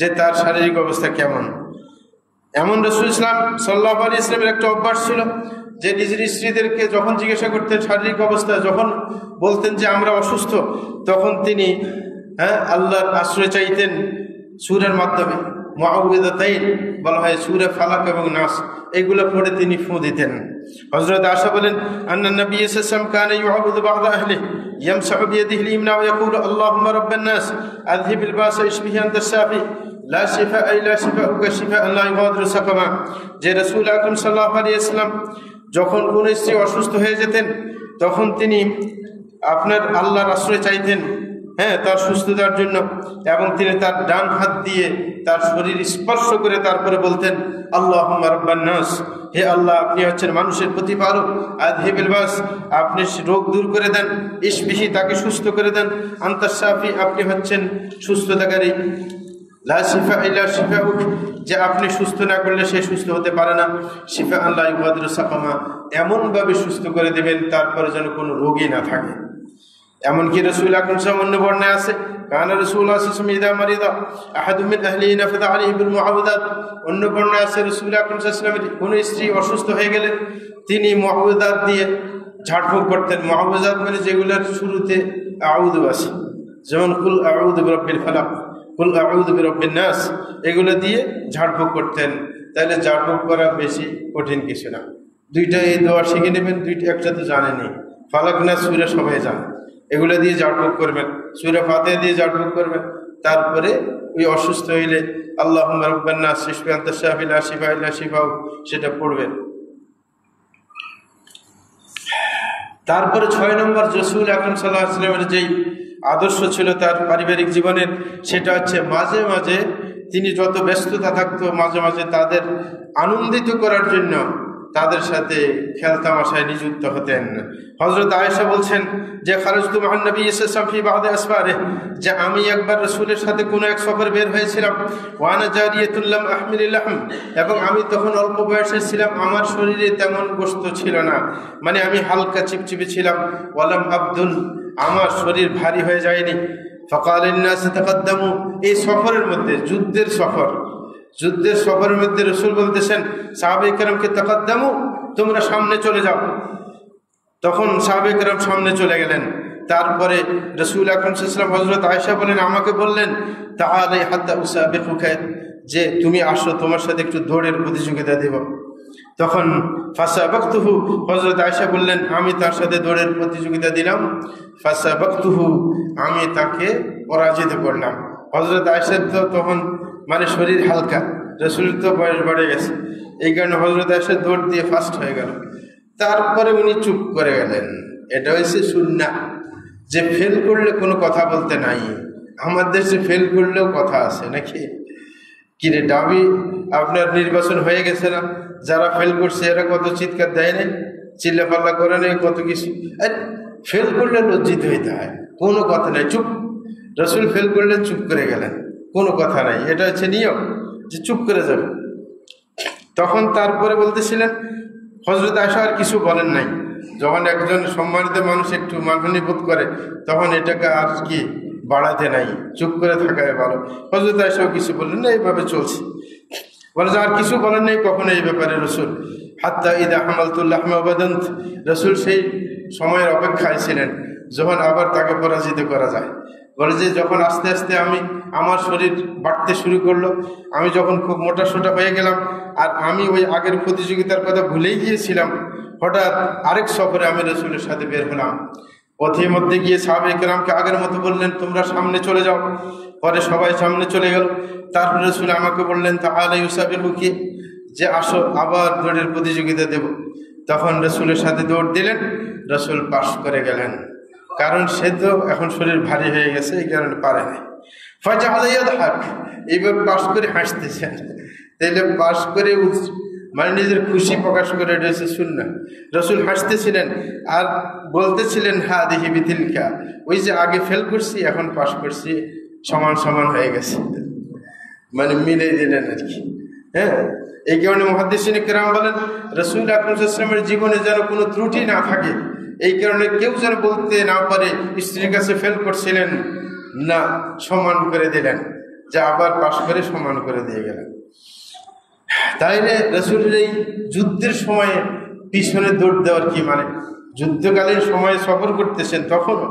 যে তার শারীরিক অবস্থা কেমন। এমন রাসূল সাল্লাল্লাহু আলাইহি ওয়াসাল্লামের একটা অভ্যাস ছিল যে নিজের স্ত্রীদেরকে যখন জিজ্ঞাসা করতেন শারীরিক অবস্থা, যখন বলতেন যে আমরা অসুস্থ, তখন তিনি আল্লাহর আশ্রয় চাইতেন সূরার মাধ্যমে, মুআউযিযাতাইন বলা হয় সূরা ফালাক এবং নাস, এগুলো পড়ে তিনি ফু দিতেন। হযরত আয়েশা বলেন, আন্না নবী সাল্লাল্লাহু আলাইহি ওয়াসাল্লাম কানা ইউআউযু বা'দা আহলিহি ইয়ামসাহু বিয়াদিহি আল-ইমনা ওয়া ইয়াকুলু আল্লাহুম্মা রাব্বান নাস আযহিবিল বা'সা ইশফিহি আনতা শাফি লা শিফাআ ইল্লা শিফাউকা শিফাআন লা ইগাদিরু সাকামা। যে রাসূল আকরাম সাল্লাল্লাহু আলাইহি ওয়াসাল্লাম যখন কোন স্ত্রী অসুস্থ হয়ে যেতেন তখন তিনি আপনার আল্লাহর আশ্রয় চাইতেন, তার সুস্থতার জন্য, এবং তিনি তার ডান হাত দিয়ে তার শরীর স্পর্শ করে তারপরে বলতেন, আল্লাহুম্মা রাব্বান নাস, হে আল্লাহ আপনি হচ্ছেন মানুষের প্রতিপালক, আযহিবিল বাস, আপনি রোগ দূর করে দেন, ইশফিহি তাকে সুস্থ করে দেন, আনতা শাফি আপনি হচ্ছেন সুস্থতাকারী, লা শিফা ইল্লা শিফাউক, যে আপনি সুস্থ না করলে সে সুস্থ হতে পারে না, শিফাআন লা ইগাদিরু সাকামা, এমনভাবে সুস্থ করে দেবেন তারপরে যেন কোনো রোগী না থাকে। এমনকি রাসূল আকরাম সাল্লাল্লাহু আলাইহি ওয়াসাল্লাম অন্য বর্ণনায় আছে, কানা রাসূলুল্লাহ সাল্লাল্লাহু আলাইহি ওয়াসাল্লাম ইযা মারিদা আহাদুম মিন আহলিহি নাফাযা আলাইহি বিল মুআউযাত। অন্য বর্ণনায় আছে রাসূল আকরাম সাল্লাল্লাহু আলাইহি ওয়াসাল্লামের কোনো স্ত্রী অসুস্থ হয়ে গেলে তিনি মুআউযাত দিয়ে ঝাড়ফুঁক করতেন। মুআউযাত মানে যেগুলোর শুরুতে আউযু আছে, যেমন কুল আউযু বিরাব্বিল ফালাক, কুল আউযু বিরাব্বিন নাস, এগুলো দিয়ে ঝাড়ফুঁক করতেন। তাহলে ঝাড়ফুঁক করা বেশি কঠিন কিছু না। দুইটা এই দোয়া শিখে নেবেন, দুইটা একটা তো জানেনি, ফালাক নাস সূরা সবাই জানে, এগুলো দিয়ে ঝাড়ফুঁক করবেন, সূরা ফাতিহা দিয়ে ঝাড়ফুঁক করবেন। তারপরে ওই অসুস্থ হইলে আল্লাহুম্মা রাব্বান নাস ইশফি আনতা শাফি লা শিফা ইল্লা শিফাউক সেটা পড়বেন। তারপরে 6 নম্বর রাসূল আকরাম সাল্লাল্লাহু আলাইহি ওয়াসাল্লামের যেই আদর্শ ছিল তার পারিবারিক জীবনের, সেটা হচ্ছে মাঝে মাঝে তিনি যত ব্যস্ততা থাকতো মাঝে মাঝে তাদের আনন্দিত করার জন্য তাদের সাথে খেলতামাশায় নিযুক্ত হতেন। হযরত আয়েশা বলছেন যে খারাজতু মা'আন নবী সাল্লাল্লাহু আলাইহি ওয়াসাল্লাম ফি বা'দি আসফারিহি, যে আমি একবার রাসূলের সাথে কোনো এক সফরে বের হয়েছিলাম, ওয়া আনা জারিয়াতুন লাম আহমিলিল লাহম, এবং আমি তখন অল্প বয়সের ছিলাম, আমার শরীরে তেমন গোশত ছিল না, মানে আমি হালকা চিপচিপে ছিলাম, ওয়ালাম আবদুন, আমার শরীর ভারী হয়ে যায়নি। ফাকাল ইন্নাস তাকাদ্দামু, এই সফরের মধ্যে যুদ্ধের সফরের মধ্যে রাসূল বলতেছেন সাহাবায়ে কেরামকে, তাকাদ্দামু, তোমরা সামনে চলে যাও। তখন সাহাবায়ে কেরাম সামনে চলে গেলেন। তারপরে রাসূল আকরাম সাল্লাল্লাহু আলাইহি ওয়াসাল্লাম হযরত আয়েশা আমাকে বললেন, তাআলা হাত্তা উসাবিকুকা, যে তুমি আসো, তোমার সাথে একটু দৌড়ের প্রতিযোগিতা দেব। তখন ফাসাবাকতুহু, হযরত আয়েশা বললেন আমি তার সাথে দৌড়ের প্রতিযোগিতা দিলাম। ফাসাবাকতুহু, আমি তাকে পরাজিত করলাম। হযরত আয়েশার তো তখন মানে শরীর হালকা, রাসূলের তো বয়স বেড়ে গেছে, এই কারণে হযরত আয়েশা দৌড় দিয়ে ফার্স্ট হয়ে গেল। তারপরে উনি চুপ করে গেলেন। এটা হচ্ছে সুন্নাহ, যে ফেল করলে কোনো কথা বলতে নাই। আমাদের দেশে ফেল করলেও কথা আছে নাকি? কিরে ডাবি, আপনার নির্বাচন হয়ে গেছে না, যারা ফেল করছে এরা কত চিৎকার দেয় নাই, চিল্লাপাল্লা করে নেই, কত কিছু। ফেল করলে লজ্জিত হইতে হয়, কোনো কথা নাই, চুপ। রাসূল ফেল করলে চুপ করে গেলেন, কোনো কথা নাই। এটা হচ্ছে নিয়ম, যে চুপ করে যাবে। তখন তারপরে বলতেছিলেন, হযরত আয়েশা আর কিছু বলেন নাই। যখন একজন সম্মানিত মানুষ একটু মানহানি বোধ করে তখন এটাকে আর কি বাড়াতে নাই, চুপ করে থাকায় ভালো। হযরত আয়েশাও কিছু বললেন না, এইভাবে চলছে। বলে যে আর কিছু বলেন নাই কখনো এই ব্যাপারে রাসূল। হাত্তা ইদা হামালতুল লাহমা বাদান্ত, রাসূল সেই সময়ের অপেক্ষায় ছিলেন যখন আবার তাকে পরাজিত করা যায়। বলে যে যখন আস্তে আস্তে আমার শরীর বাড়তে শুরু করলো, আমি যখন খুব মোটা সোটা হয়ে গেলাম, আর আমি ওই আগের প্রতিযোগিতার কথা ভুলেই গিয়েছিলাম, হঠাৎ আরেক সফরে আমি রাসূলের সাথে বের হলাম। পথের মধ্যে গিয়ে সাহাবায়ে কেরামকে আগের মতো বললেন তোমরা সামনে চলে যাও। পরে সবাই সামনে চলে গেল। তারপরে রাসূল আমাকে বললেন তাআলা ইউসাবিকুকি, যে আসো আবার দৌড়ের প্রতিযোগিতা দেব। তখন রাসূলের সাথে দৌড় দিলেন, রাসূল পাশ করে গেলেন, কারণ সে তো এখন শরীর ভারী হয়ে গেছে, এই কারণে পারে না। ফাজাআলা ইয়াদহাক, এইবার পাশ করে হাসতেছেন। তাইলে পাশ করে মানে নিজের খুশি প্রকাশ করে, এটা হচ্ছে সুন্নাহ। রাসূল হাসতেছিলেন আর বলতেছিলেন হাদিহি বিতিলকা, ওই যে আগে ফেল করছি এখন পাশ করছি, সমান সমান হয়ে গেছে, মানে মিলে দিলেন আর কি। এই কারণে মুহাদ্দিসিন কিরাম বলেন রাসূল আকরাম সাল্লাল্লাহু আলাইহি ওয়াসাল্লামের জীবনে যেন কোনো ত্রুটি না থাকে, এই কারণে কেউ যেন বলতে না পারে স্ত্রীর কাছে ফেল করছিলেন না, সমান করে দিলেন, যে আবার পাশ করে সমান করে দিয়ে গেলেন। তাইলে রাসূলের এই যুদ্ধের সময়ে পিছনে দৌড় দেওয়ার কি মানে? যুদ্ধকালীন সময়ে সফর করতেছেন তখনও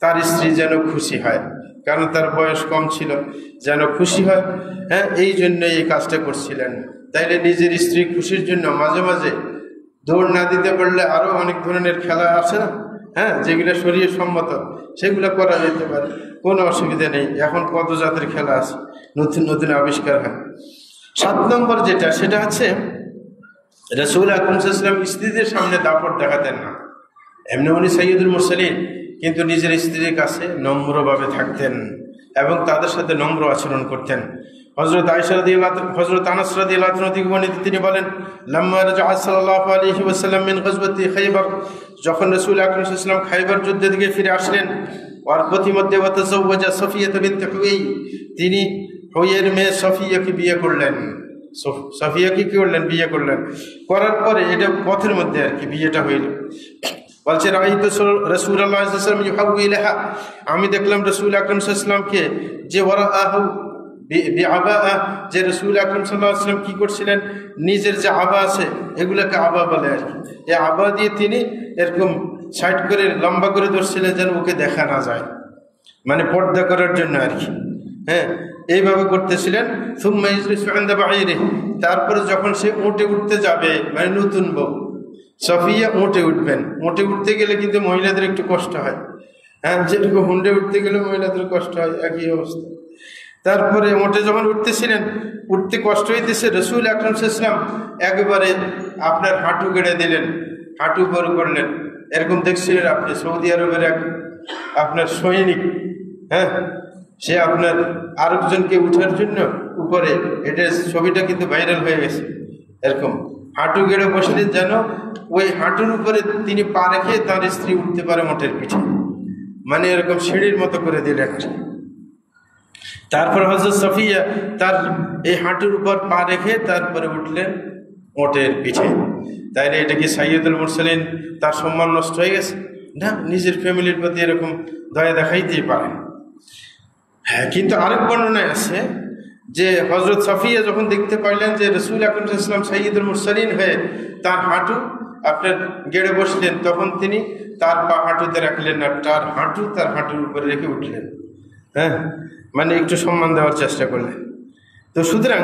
তার স্ত্রী যেন খুশি হয়, কারণ তার বয়স কম ছিল, যেন খুশি হয়, হ্যাঁ, এই জন্য এই কাজটা করছিলেন। তাইলে নিজের স্ত্রী খুশির জন্য মাঝে মাঝে দৌড় না দিতে পারলে আরও অনেক ধরনের খেলা আছে না, হ্যাঁ, যেগুলো শরীর সম্মত, সেগুলো করা যেতে পারে, কোনো অসুবিধা নেই। এখন কত জাতের খেলা আছে, নতুন নতুন আবিষ্কার হয়। 7 নম্বর যেটা, সেটা হচ্ছে রাসূল আকরাম সাল্লাল্লাহু আলাইহি ওয়াসাল্লাম স্ত্রীদের সামনে দাপট দেখাতেন না। এমনি উনি সাইয়্যিদুল মুরসালিন, কিন্তু নিজের স্ত্রীর কাছে নম্রভাবে থাকতেন এবং তাদের সাথে নম্র আচরণ করতেন। হযরত আয়েশা রাদিয়াল্লাহু, হযরত আনাস রাদিয়াল্লাহু আনহু থেকে বর্ণিত, তিনি বলেন, লাম্মা রাজাআ সাল্লাল্লাহু আলাইহি ওয়াসাল্লাম মিন গাজওয়াতি খায়বার, যখন রাসূল আকরাম সাল্লাল্লাহু আলাইহি ওয়াসাল্লাম খায়বার যুদ্ধ থেকে ফিরে আসলেন, ওয়ার প্রতিমধ্যে ওয়াতাযাওয়াজা সফিয়া বিনত হুয়াই, তিনি হুয়াইয়ের মেয়ে সফিয়াকে বিয়ে করলেন। সফিয়াকে কি করলেন? বিয়ে করলেন। করার পরে এটা পথের মধ্যে আর কি বিয়েটা হইল। বলছে রাআইতু রাসূলুল্লাহ সাল্লাল্লাহু আলাইহি ওয়াসাল্লাম ইউহাউইলাহা, আমি দেখলাম রাসূল আকরাম সাল্লাল্লাহু আলাইহি ওয়াসাল্লামকে, যে ওয়ারাআহু বিআবাআ, যে রাসূল আকরাম সাল্লাল্লাহু আলাইহি ওয়াসাল্লাম কি করছিলেন, নিজের যে আবা আছে, এগুলোকে আবা বলে আর কি, এই আবা দিয়ে তিনি এরকম সাইড করে লম্বা করে ধরছিলেন যেন ওকে দেখা না যায়, মানে পর্দা করার জন্য আর কি, হ্যাঁ, এইভাবে করতেছিলেন। সুম্মা ইজলিসু ইনদা বাঈরিহি, তারপরে যখন সে উঠে উঠতে যাবে, মানে নতুন বউ সফিয়া উঠে উঠবেন, উঠে উঠতে গেলে কিন্তু মহিলাদের একটু কষ্ট হয়, হ্যাঁ, যেটুকু হুন্ডে উঠতে গেলে মহিলাদের কষ্ট হয়, একই অবস্থা। তারপরে উঠে যখন উঠতেছিলেন, উঠতে কষ্ট হইতেছে, রাসূল আকরাম সাল্লাল্লাহু আলাইহি ওয়াসাল্লাম একবারে আপনার হাঁটু গেড়ে দিলেন, হাঁটু উপর করলেন। এরকম দেখছিলেন আপনি সৌদি আরবের এক আপনার সৈনিক, হ্যাঁ, সে আপনার আরেকজনকে উঠার জন্য উপরে, এটা ছবিটা কিন্তু ভাইরাল হয়ে গেছে, এরকম হাঁটু গেড়ে বসলেন যেন ওই হাঁটুর উপরে তিনি পা রেখে তার স্ত্রী উঠতে পারে মোটের পিঠে, মানে এরকম সিঁড়ির মতো করে দিলেন। তারপর হযরত সফিয়া তার এই হাঁটুর উপর পা রেখে তারপরে উঠলেন ওটের পিঠে। তাইলে এটা কি সাইয়্যিদুল মুরসালিন, তার সম্মান নষ্ট হয়ে গেছে? না, নিজের ফ্যামিলির প্রতি এরকম দয়া দেখাইতেই পারেন। হ্যাঁ, কিন্তু আরেক বর্ণনায় আছে যে হযরত সফিয়া যখন দেখতে পারলেন যে রাসূল আকরাম সাল্লাল্লাহু আলাইহি ওয়াসাল্লাম সাইয়্যিদুল মুরসালিন হয়ে তার হাঁটু আপনার গেড়ে বসলেন, তখন তিনি তার পা হাঁটুতে রাখলেন না, তার হাঁটু তার হাঁটুর উপরে রেখে উঠলেন, হ্যাঁ, মানে একটু সম্মান দেওয়ার চেষ্টা করলেন। তো সুতরাং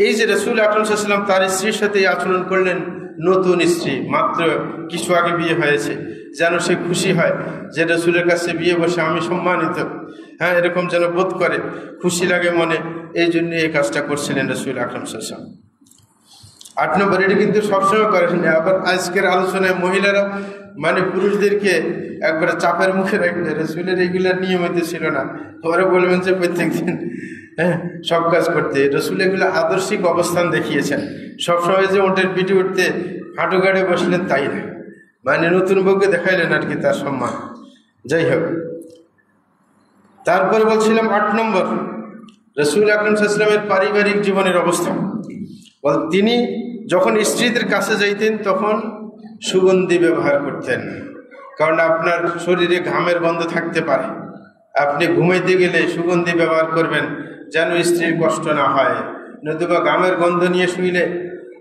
এই যে রাসূল আকরাম সাল্লাল্লাহু আলাইহি ওয়াসাল্লাম তার স্ত্রীর সাথে আচরণ করলেন, নতুন স্ত্রী, মাত্র কিছু আগে বিয়ে হয়েছে, যেন সে খুশি হয় যে রাসূলের কাছে বিয়ে বসে আমি সম্মানিত, হ্যাঁ, এরকম যেন বোধ করে, খুশি লাগে মনে, এই জন্য এই কাজটা করছিলেন রাসূল আকরাম সাল্লাল্লাহু আলাইহি ওয়াসাল্লাম। 8 নম্বর, এটা কিন্তু সবসময় করেন। আবার আজকের আলোচনায় মহিলারা মানে পুরুষদেরকে একবারে চাপের মুখে রাখবে, রাসূলের এগুলার নিয়মিত ছিল না, পরে বলবেন যে প্রত্যেকদিন, হ্যাঁ, সব কাজ করতে। রাসূল এগুলো আদর্শিক অবস্থান দেখিয়েছেন। সবসময় যে ওটের পিঠে উঠতে হাঁটু গাড়ে বসলেন তাই না, মানে নতুন বউকে দেখাইলেন আর কি তার সম্মান। যাই হোক, তারপরে বলছিলাম 8 নম্বর, রাসূল আকরাম সাল্লাল্লাহু আলাইহি ওয়াসাল্লামের পারিবারিক জীবনের অবস্থা। তিনি যখন স্ত্রীদের কাছে যাইতেন তখন সুগন্ধি ব্যবহার করতেন, কারণ আপনার শরীরে ঘামের গন্ধ থাকতে পারে, আপনি ঘুমাইতে গেলে সুগন্ধি ব্যবহার করবেন যেন স্ত্রীর কষ্ট না হয়, নতুবা ঘামের গন্ধ নিয়ে শুইলে,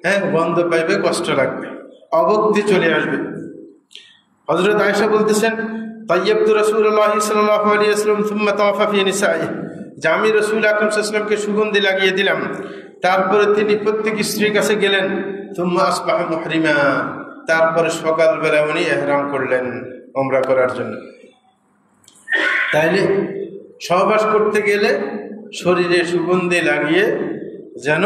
হ্যাঁ, গন্ধ পাইবে, কষ্ট লাগবে, অভক্তি চলে আসবে। হযরত আয়েশা বলতেছেন, তাইয়াবতু রাসূলুল্লাহ সাল্লাল্লাহু আলাইহি ওয়াসাল্লাম সুম্মা তাওয়াফা ফি নিসাইহি, যে আমি রাসূল আকরাম সাল্লাল্লাহু আলাইহি ওয়াসাল্লামকে সুগন্ধি লাগিয়ে দিলাম, তারপরে তিনি প্রত্যেক স্ত্রীর কাছে গেলেন, সুম্মা আসবাহা মুহরিমা, তারপরে সকালবেলা উনি ইহরাম করলেন উমরা করার জন্য। তাইলে সহবাস করতে গেলে শরীরে সুগন্ধি লাগিয়ে যেন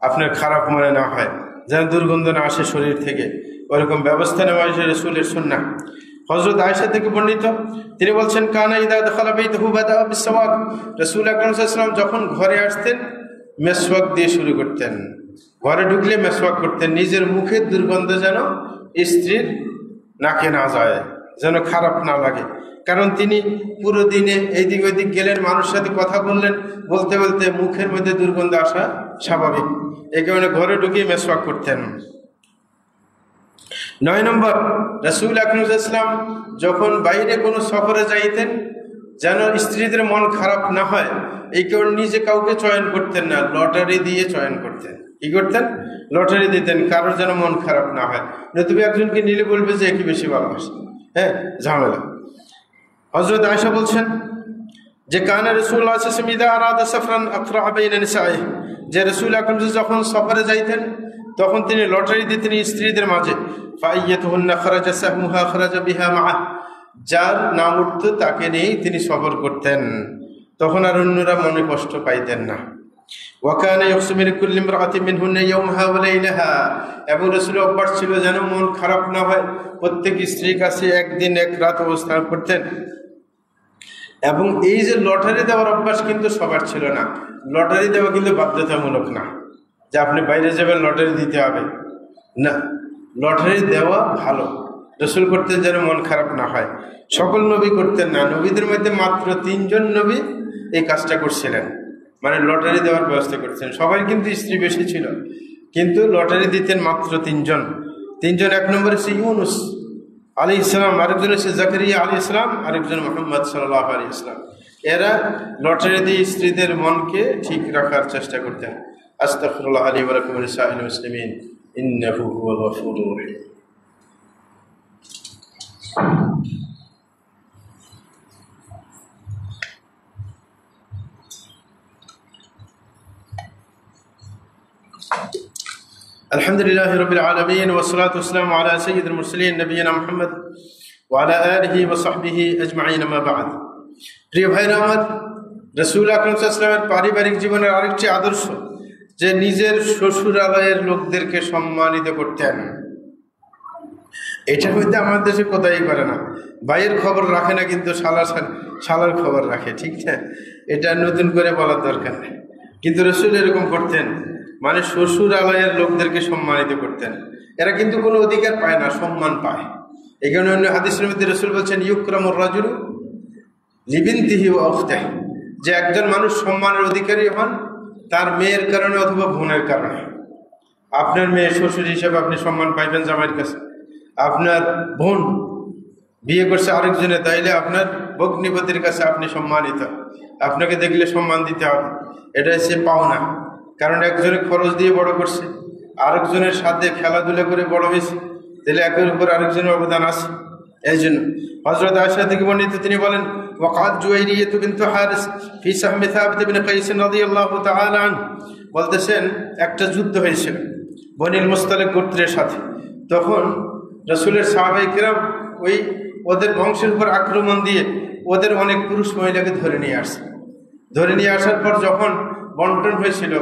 আপনার খারাপ মনে না হয়, যেন দুর্গন্ধ না আসে শরীর থেকে, ওরকম ব্যবস্থা নেওয়া হয়েছে রাসূলের সুন্নাহ। হযরত আয়েশা থেকে বর্ণিত, তিনি বলছেন, কানা ইযা দাখালা বাইতাহু বাদা বিসওয়াক, রাসূল আকরাম সাল্লাল্লাহু আলাইহি ওয়াসাল্লাম যখন ঘরে আসতেন মেসওয়াক দিয়ে শুরু করতেন, ঘরে ঢুকলে মেসওয়াক করতেন, নিজের মুখের দুর্গন্ধ যেন স্ত্রীর নাকে না যায়, যেন খারাপ না লাগে, কারণ তিনি পুরো দিনে এইদিক ওইদিক গেলেন, মানুষের সাথে কথা বললেন, বলতে বলতে মুখের মধ্যে দুর্গন্ধ আসা স্বাভাবিক, এই কারণে ঘরে ঢুকিয়ে মেসওয়াক করতেন। 9 নম্বর, রাসূল আকরাম সাল্লাল্লাহু আলাইহি ওয়াসাল্লাম যখন বাইরে কোনো সফরে যাইতেন যেন স্ত্রীদের মন খারাপ না হয়, এই কারণে নিজে কাউকে চয়ন করতেন না, লটারি দিয়ে চয়ন করতেন। কি করতেন? লটারি দিতেন, কারোর যেন মন খারাপ না হয়, নতুবা একজনকে নিলে বলবে যে একে বেশি ভালোবাসে, হ্যাঁ, ঝামেলা। হযরত আয়েশা বলছেন, যে কানা রাসূলুল্লাহ সাল্লাল্লাহু আলাইহি ওয়াসাল্লাম ইযা আরাদা সাফরান আকরা বাইনা নিসাইহি, যে রাসূল আকরাম যখন সফরে যাইতেন তখন তিনি লটারি দিতেন স্ত্রীদের মাঝে। ফাইয়াতুহুন্না খারাজা সাহমুহা খারাজা বিহা মাআ, যার নাম উঠত তাকে নিয়েই তিনি সফর করতেন, তখন আর অন্যরা মনে কষ্ট পাইতেন না। ওয়াকানা ইয়াকসুমু লিকুল্লি ইমরাআতিন মিনহুন্না ইয়াওমাহা ওয়া লাইলাহা, এবং রাসূলের অভ্যাস ছিল যেন মন খারাপ না হয় প্রত্যেক স্ত্রীর কাছে একদিন এক রাত অবস্থান করতেন। এবং এই যে লটারি দেওয়ার অভ্যাস কিন্তু সবার ছিল না। লটারি দেওয়া কিন্তু বাধ্যতামূলক না যে আপনি বাইরে যাবেন লটারি দিতে হবে, না, লটারি দেওয়া ভালো। রাসূল করতেন যেন মন খারাপ না হয়। সকল নবী করতেন না, নবীদের মধ্যে মাত্র 3 জন নবী এই কাজটা করছিলেন, মানে লটারি দেওয়ার ব্যবস্থা করছেন। সবাই কিন্তু স্ত্রী বেশি ছিল, কিন্তু লটারি দিতেন মাত্র 3 জন। 3 জন, এক নম্বরে হচ্ছে ইউনুস আলাইহিস সালাম, আরেকজন হচ্ছে জাকারিয়া আলাইহিস সালাম, আরেকজন মুহাম্মদ সাল্লাল্লাহু আলাইহি ওয়াসাল্লাম। এরা লটারি দিয়ে স্ত্রীদের মনকে ঠিক রাখার চেষ্টা করতেন। আস্তাগফিরুল্লাহ লি ওয়া লাকুম ওয়া লিসাইরিল মুসলিমিন ইন্নাহু হুয়াল গফুরুর রহিম। আলহামদুলিল্লাহি রাব্বিল আলামিন ওয়া সলাতু ওয়াসসালামু আলা সাইয়্যিদিল মুরসালিন নবিয়িনা মুহাম্মদ ওয়া আলা আলিহি ওয়া সাহবিহি আজমাইন, আম্মা বা'দ। প্রিয় ভাইরা আমার, রাসূল আকরাম সাল্লাল্লাহু আলাইহি ওয়াসাল্লামের পারিবারিক জীবনের আরেকটি আদর্শ যে নিজের শ্বশুরালয়ের লোকদেরকে সম্মানিত করতেন। এটা হইতে আমাদের দেশে কোথায় করে না, ভাইয়ের খবর রাখে না, কিন্তু শালার খবর রাখে, ঠিক না? এটা নতুন করে বলার দরকার নেই, কিন্তু রাসূল এরকম করতেন, মানে শ্বশুরালয়ের লোকদেরকে সম্মানিত করতেন। এরা কিন্তু কোনো অধিকার পায় না, সম্মান পায়। এই কারণে অন্য হাদিসের মধ্যে রাসূল বলছেন ইউকরামুর রাজুলু লিবিনতিহি ওয়া উখতিহি, যে একজন মানুষ সম্মানের অধিকারী হন তার মেয়ের কারণে অথবা বোনের কারণে। আপনার মেয়ে শ্বশুর হিসেবে আপনি সম্মান পাইবেন জামাইয়ের কাছে। আপনার বোন বিয়ে করছে আরেকজনে, তাইলে আপনার ভগ্নিপতির কাছে আপনি সম্মানিত, আপনাকে দেখলে সম্মান দিতে হবে। এটা হচ্ছে পাওনা, কারণ একজনের খরচ দিয়ে বড় করছে, আরেকজনের সাথে খেলাধুলা করে বড় হয়েছে, তাহলে একের উপর আরেকজনের অবদান আছে। এই জন্য হযরত আয়েশা থেকে বর্ণিত, তিনি বলেন ওয়াকাত জুয়াইরিয়া বিনত হারিস ফি সাহমি সাবিত ইবনে কাইস রাদিয়াল্লাহু তাআলা আনহু, বলতেছেন একটা যুদ্ধ হয়েছিল বনিল মুস্তালিক গোত্রের সাথে। তখন রাসূলের সাহাবায়ে কিরাম ওদের বংশের উপর আক্রমণ দিয়ে ওদের অনেক পুরুষ মহিলাকে ধরে নিয়ে আসছে। ধরে নিয়ে আসার পর যখন বন্টন হয়েছিল,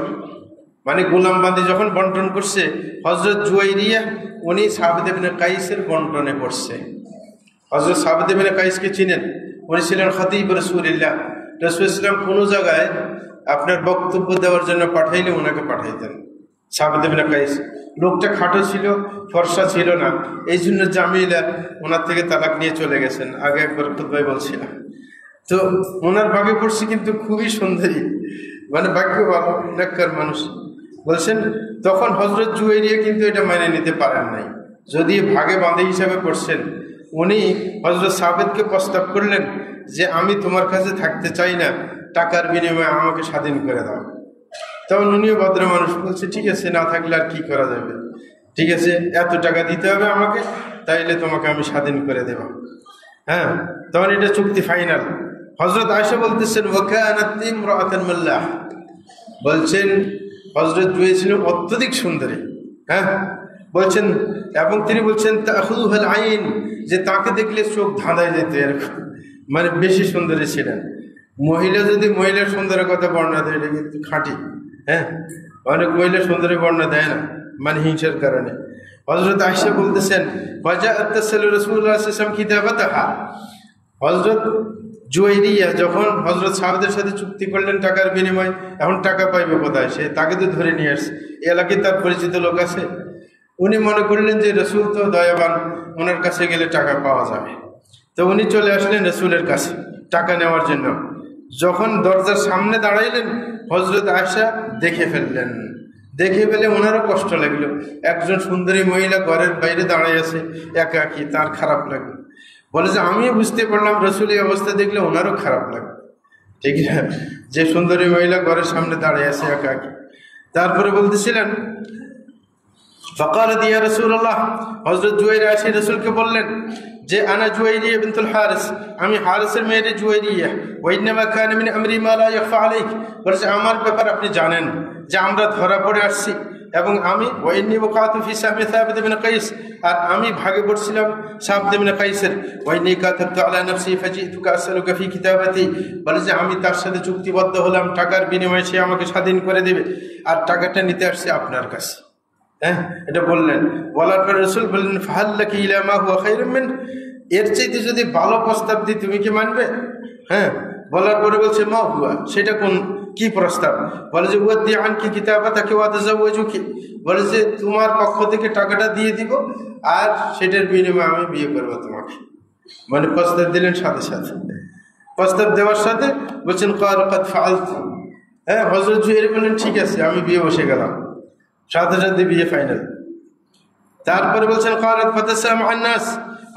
মানে গোলাম বান্দি যখন বন্টন করছে, হযরত জুয়াইরিয়া উনি সাবিত ইবনে কাইসের বন্টনে পড়ছে। হযরত সাবিত ইবনে কাইসকে চিনেন, উনি ছিলেন খতিব রাসূলুল্লাহ। রাসূল ইসলাম কোনো জায়গায় আপনার বক্তব্য দেওয়ার জন্য পাঠাইলে ওনাকে পাঠাইতেন। সাবিত ইবনে কাইস লোকটা খাটো ছিল, ফর্সা ছিল না, এই জন্য জামিলা ওনার থেকে তালাক নিয়ে চলে গেছেন, আগে একবার খুতবায় বলছিলাম। তো ওনার ভাগে পড়ছে, কিন্তু খুবই সুন্দরী, মানে ভাগ্য ভালো, নেককার মানুষ। বলছেন তখন হযরত জুয়াইরিয়া কিন্তু এটা মেনে নিতে পারেন নাই, যদি ভাগে বাঁধে হিসাবে করছেন। উনি হযরত সাবিতকে প্রস্তাব করলেন যে আমি তোমার কাছে থাকতে চাই না, টাকার বিনিময়ে আমাকে স্বাধীন করে দাও। তখন উনিও ভদ্র মানুষ, বলছে ঠিক আছে, না থাকলে আর কি করা যাবে, ঠিক আছে, এত টাকা দিতে হবে আমাকে, তাইলে তোমাকে আমি স্বাধীন করে দেব। হ্যাঁ, তখন এটা চুক্তি ফাইনাল। হযরত আয়েশা বলতেছেন ওয়াকানাত ইমরাআতান মাল্লাহ, বলছেন হযরত জুয়াই ছিল অত্যধিক সুন্দরী। হ্যাঁ বলছেন, এবং তিনি বলছেন তাখুযুহাল আইন, যে তাকে দেখলে চোখ ধাঁধায় যেত, এরকম, মানে বেশি সুন্দরী ছিলেন। মহিলা যদি মহিলার সুন্দরের কথা বর্ণনা দেয়, এটা কিন্তু খাঁটি। হ্যাঁ, অনেক মহিলা সুন্দরী বর্ণনা দেয় না, মানে হিংসার কারণে। হযরত আয়েশা বলতেছেন ফাজাআত তাসাল্লু রাসূলুল্লাহ সাল্লাল্লাহু আলাইহি ওয়াসাল্লাম কিতাবাতাহা, হযরত জুয়াইরিয়া যখন হযরত সাহাবাদের সাথে চুক্তি করলেন টাকার বিনিময়ে, এখন টাকা পাইবে কোথায়, সে তাকে তো ধরে নিয়ে আসছে, এলাকায় তার পরিচিত লোক আছে। উনি মনে করলেন যে রাসূল তো দয়াবান, ওনার কাছে গেলে টাকা পাওয়া যাবে। তো উনি চলে আসলেন রাসূলের কাছে টাকা নেওয়ার জন্য। যখন দরজার সামনে দাঁড়াইলেন, হযরত আয়েশা দেখে ফেললেন। দেখে ফেলে ওনারও কষ্ট লাগলো, একজন সুন্দরী মহিলা ঘরের বাইরে দাঁড়াই আছে একাকী, তার খারাপ লাগলো। বলে যে আমিও বুঝতে পারলাম রাসূল এই অবস্থা দেখলে ওনারও খারাপ লাগবে, ঠিক না, যে সুন্দরী মহিলা ঘরের সামনে দাঁড়িয়ে আছে একাকী। তারপরে বলতেছিলেন ফাকালাত ইয়া রাসূলুল্লাহ, হযরত জুয়াইরিয়া এসে রাসূলকে বললেন যে আনা জুয়াইরিয়া বিনতুল হারিস, আমি হারিসের মেয়ে জুয়াইরিয়া। ওয়া ইন্নামা কানা মিন আমরি মা লা ইয়াখফা আলাইক, বলেছে আমার ব্যাপার আপনি জানেন যে আমরা ধরা পড়ে আসছি, এবং আমি ওয়া ইন্নী ওয়াকাতু ফি সাহমি সাবিত বিন কাইস, আর আমি ভাগে পড়ছিলাম সাবিত বিন কাইসের। ওয়া ইন্নী কাতাবতু আলা নাফসি ফাজিতুকা আসআলুকা ফি কিতাবাতি, বলে যে আমি তার সাথে চুক্তিবদ্ধ হলাম টাকার বিনিময়ে সে আমাকে স্বাধীন করে দেবে, আর টাকাটা নিতে আসছে আপনার কাছে। হ্যাঁ, এটা বললেন। বলার পর রাসূল বললেন ফাহাল্লাকি ইলা মা হুয়া খায়রুম মিন, এর চাইতে যদি ভালো প্রস্তাব দিই তুমি কি মানবে? হ্যাঁ, বলার পরে বলছে মা হুয়া, সেটা কোন কি প্রস্তাব? বলে যে উয়াদ্দি আনকি কিতাবাতাকি ওয়া তাযাওয়াজুকি, বলে যে তোমার পক্ষ থেকে টাকাটা দিয়ে দিব আর সেটার বিনিময়ে আমি বিয়ে করবো তোমাকে। মানে প্রস্তাব দিলেন সাথে সাথে। প্রস্তাব দেওয়ার সাথে বলছেন ক্বাল কাদ ফাআলতু, হ্যাঁ, হযরত জুয়াইরিয়া বললেন ঠিক আছে আমি বিয়ে বসে গেলাম, সাথে সাথে বিয়ে ফাইনাল। তারপরে বলছেন ক্বালাত ফাতাসামা আন-নাস,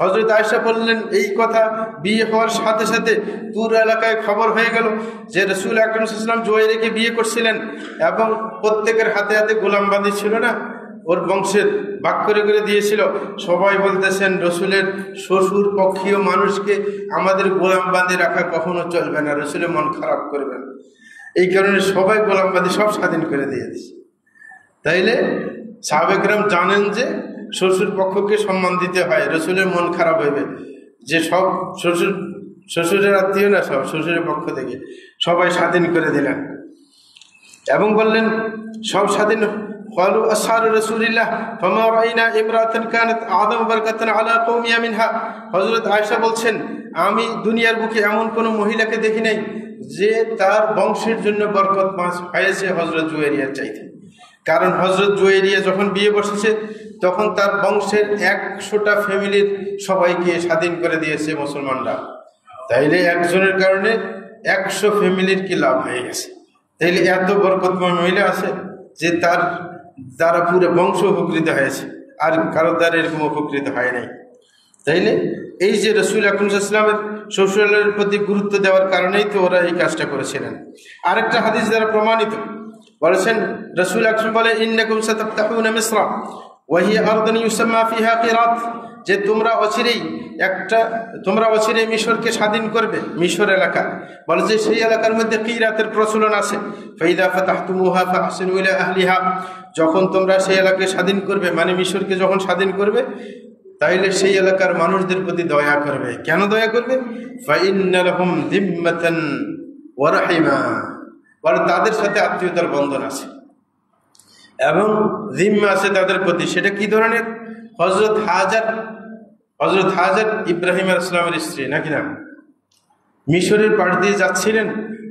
হযরত আয়েশা বললেন এই কথা বিয়ে হওয়ার সাথে সাথে পুরো এলাকায় খবর হয়ে গেল যে রাসূল আকরাম সাল্লাল্লাহু আলাইহি ওয়াসাল্লাম জুয়াইরিয়াকে বিয়ে করছিলেন, এবং প্রত্যেকের হাতে হাতে গোলাম বাঁধি ছিল না, ওর বংশের ভাগ করে করে দিয়েছিল। সবাই বলতেছেন রাসূলের শ্বশুর পক্ষীয় মানুষকে আমাদের গোলাম বাঁধে রাখা কখনো চলবে না, রাসূলের মন খারাপ করবেন, এই কারণে সবাই গোলাম বাঁধি সব স্বাধীন করে দিয়েছে। তাইলে সাহাবায়ে কেরাম জানেন যে শ্বশুর পক্ষকে সম্মান দিতে হয়, রাসূলের মন খারাপ হইবে যে সব শ্বশুরের আত্মীয় না, সব শ্বশুরের পক্ষ থেকে সবাই স্বাধীন করে দিলেন এবং বললেন সব স্বাধীন। ক্বালু আসহারু রাসূলিল্লাহ ফামা রাইনা ইমরাতান কানাত আযাম বারাকাতান আলা কওমিয়া মিনহা, হযরত আয়েশা বলছেন আমি দুনিয়ার বুকে এমন কোন মহিলাকে দেখি নাই যে তার বংশের জন্য বরকত হয়েছে হযরত জুয়াইরিয়ার চাইতে। কারণ হযরত জুয়াইরিয়া যখন বিয়ে বসেছে তখন তার বংশের 100টা ফ্যামিলির সবাইকে স্বাধীন করে দিয়েছে মুসলমানরা। তাইলে একজনের কারণে 100 ফ্যামিলির কি লাভ হয়ে গেছে। তাইলে এত বরকতময় মহিলা আছে যে তার দ্বারা পুরো বংশ উপকৃত হয়েছে, আর কারো দ্বারা এরকম উপকৃত হয় নাই। তাইলে এই যে রাসূল আকরাম সাল্লাল্লাহু আলাইহি ওয়াসাল্লামের শ্বশুরের প্রতি গুরুত্ব দেওয়ার কারণেই তো ওরা এই কাজটা করেছিলেন। আরেকটা হাদিস দ্বারা প্রমাণিত বলেছেন রাসূল আকরাম বলে ইন্নাকুম সাতাফতাহুনা মিসরা ওয়া হিয়া আরদুন ইউসাম্মা ফিহা কিরাত, যে তোমরা অচিরেই মিশরকে স্বাধীন করবে, মিশর এলাকা। বলে যে সেই এলাকার মধ্যে কিরাতের প্রচলন আছে। ফাইদা ফাতাহতুমুহা ফাহসিনু ইলা আহলিহা, যখন তোমরা সেই এলাকাকে স্বাধীন করবে, মানে মিশরকে যখন স্বাধীন করবে, তাইলে সেই এলাকার মানুষদের প্রতি দয়া করবে। কেন দয়া করবে? ফাইন্না লাহুম যিম্মাতান ওয়া রাহিমা, বলে তাদের সাথে আত্মীয়তার বন্ধন আছে এবং জিম্মা আছে তাদের প্রতি। সেটা কি ধরনের? হযরত হাজার ইব্রাহিম আলাইহিস সালামের স্ত্রী, নাকি না? মিশরের পাড় দিয়ে যাচ্ছিলেন,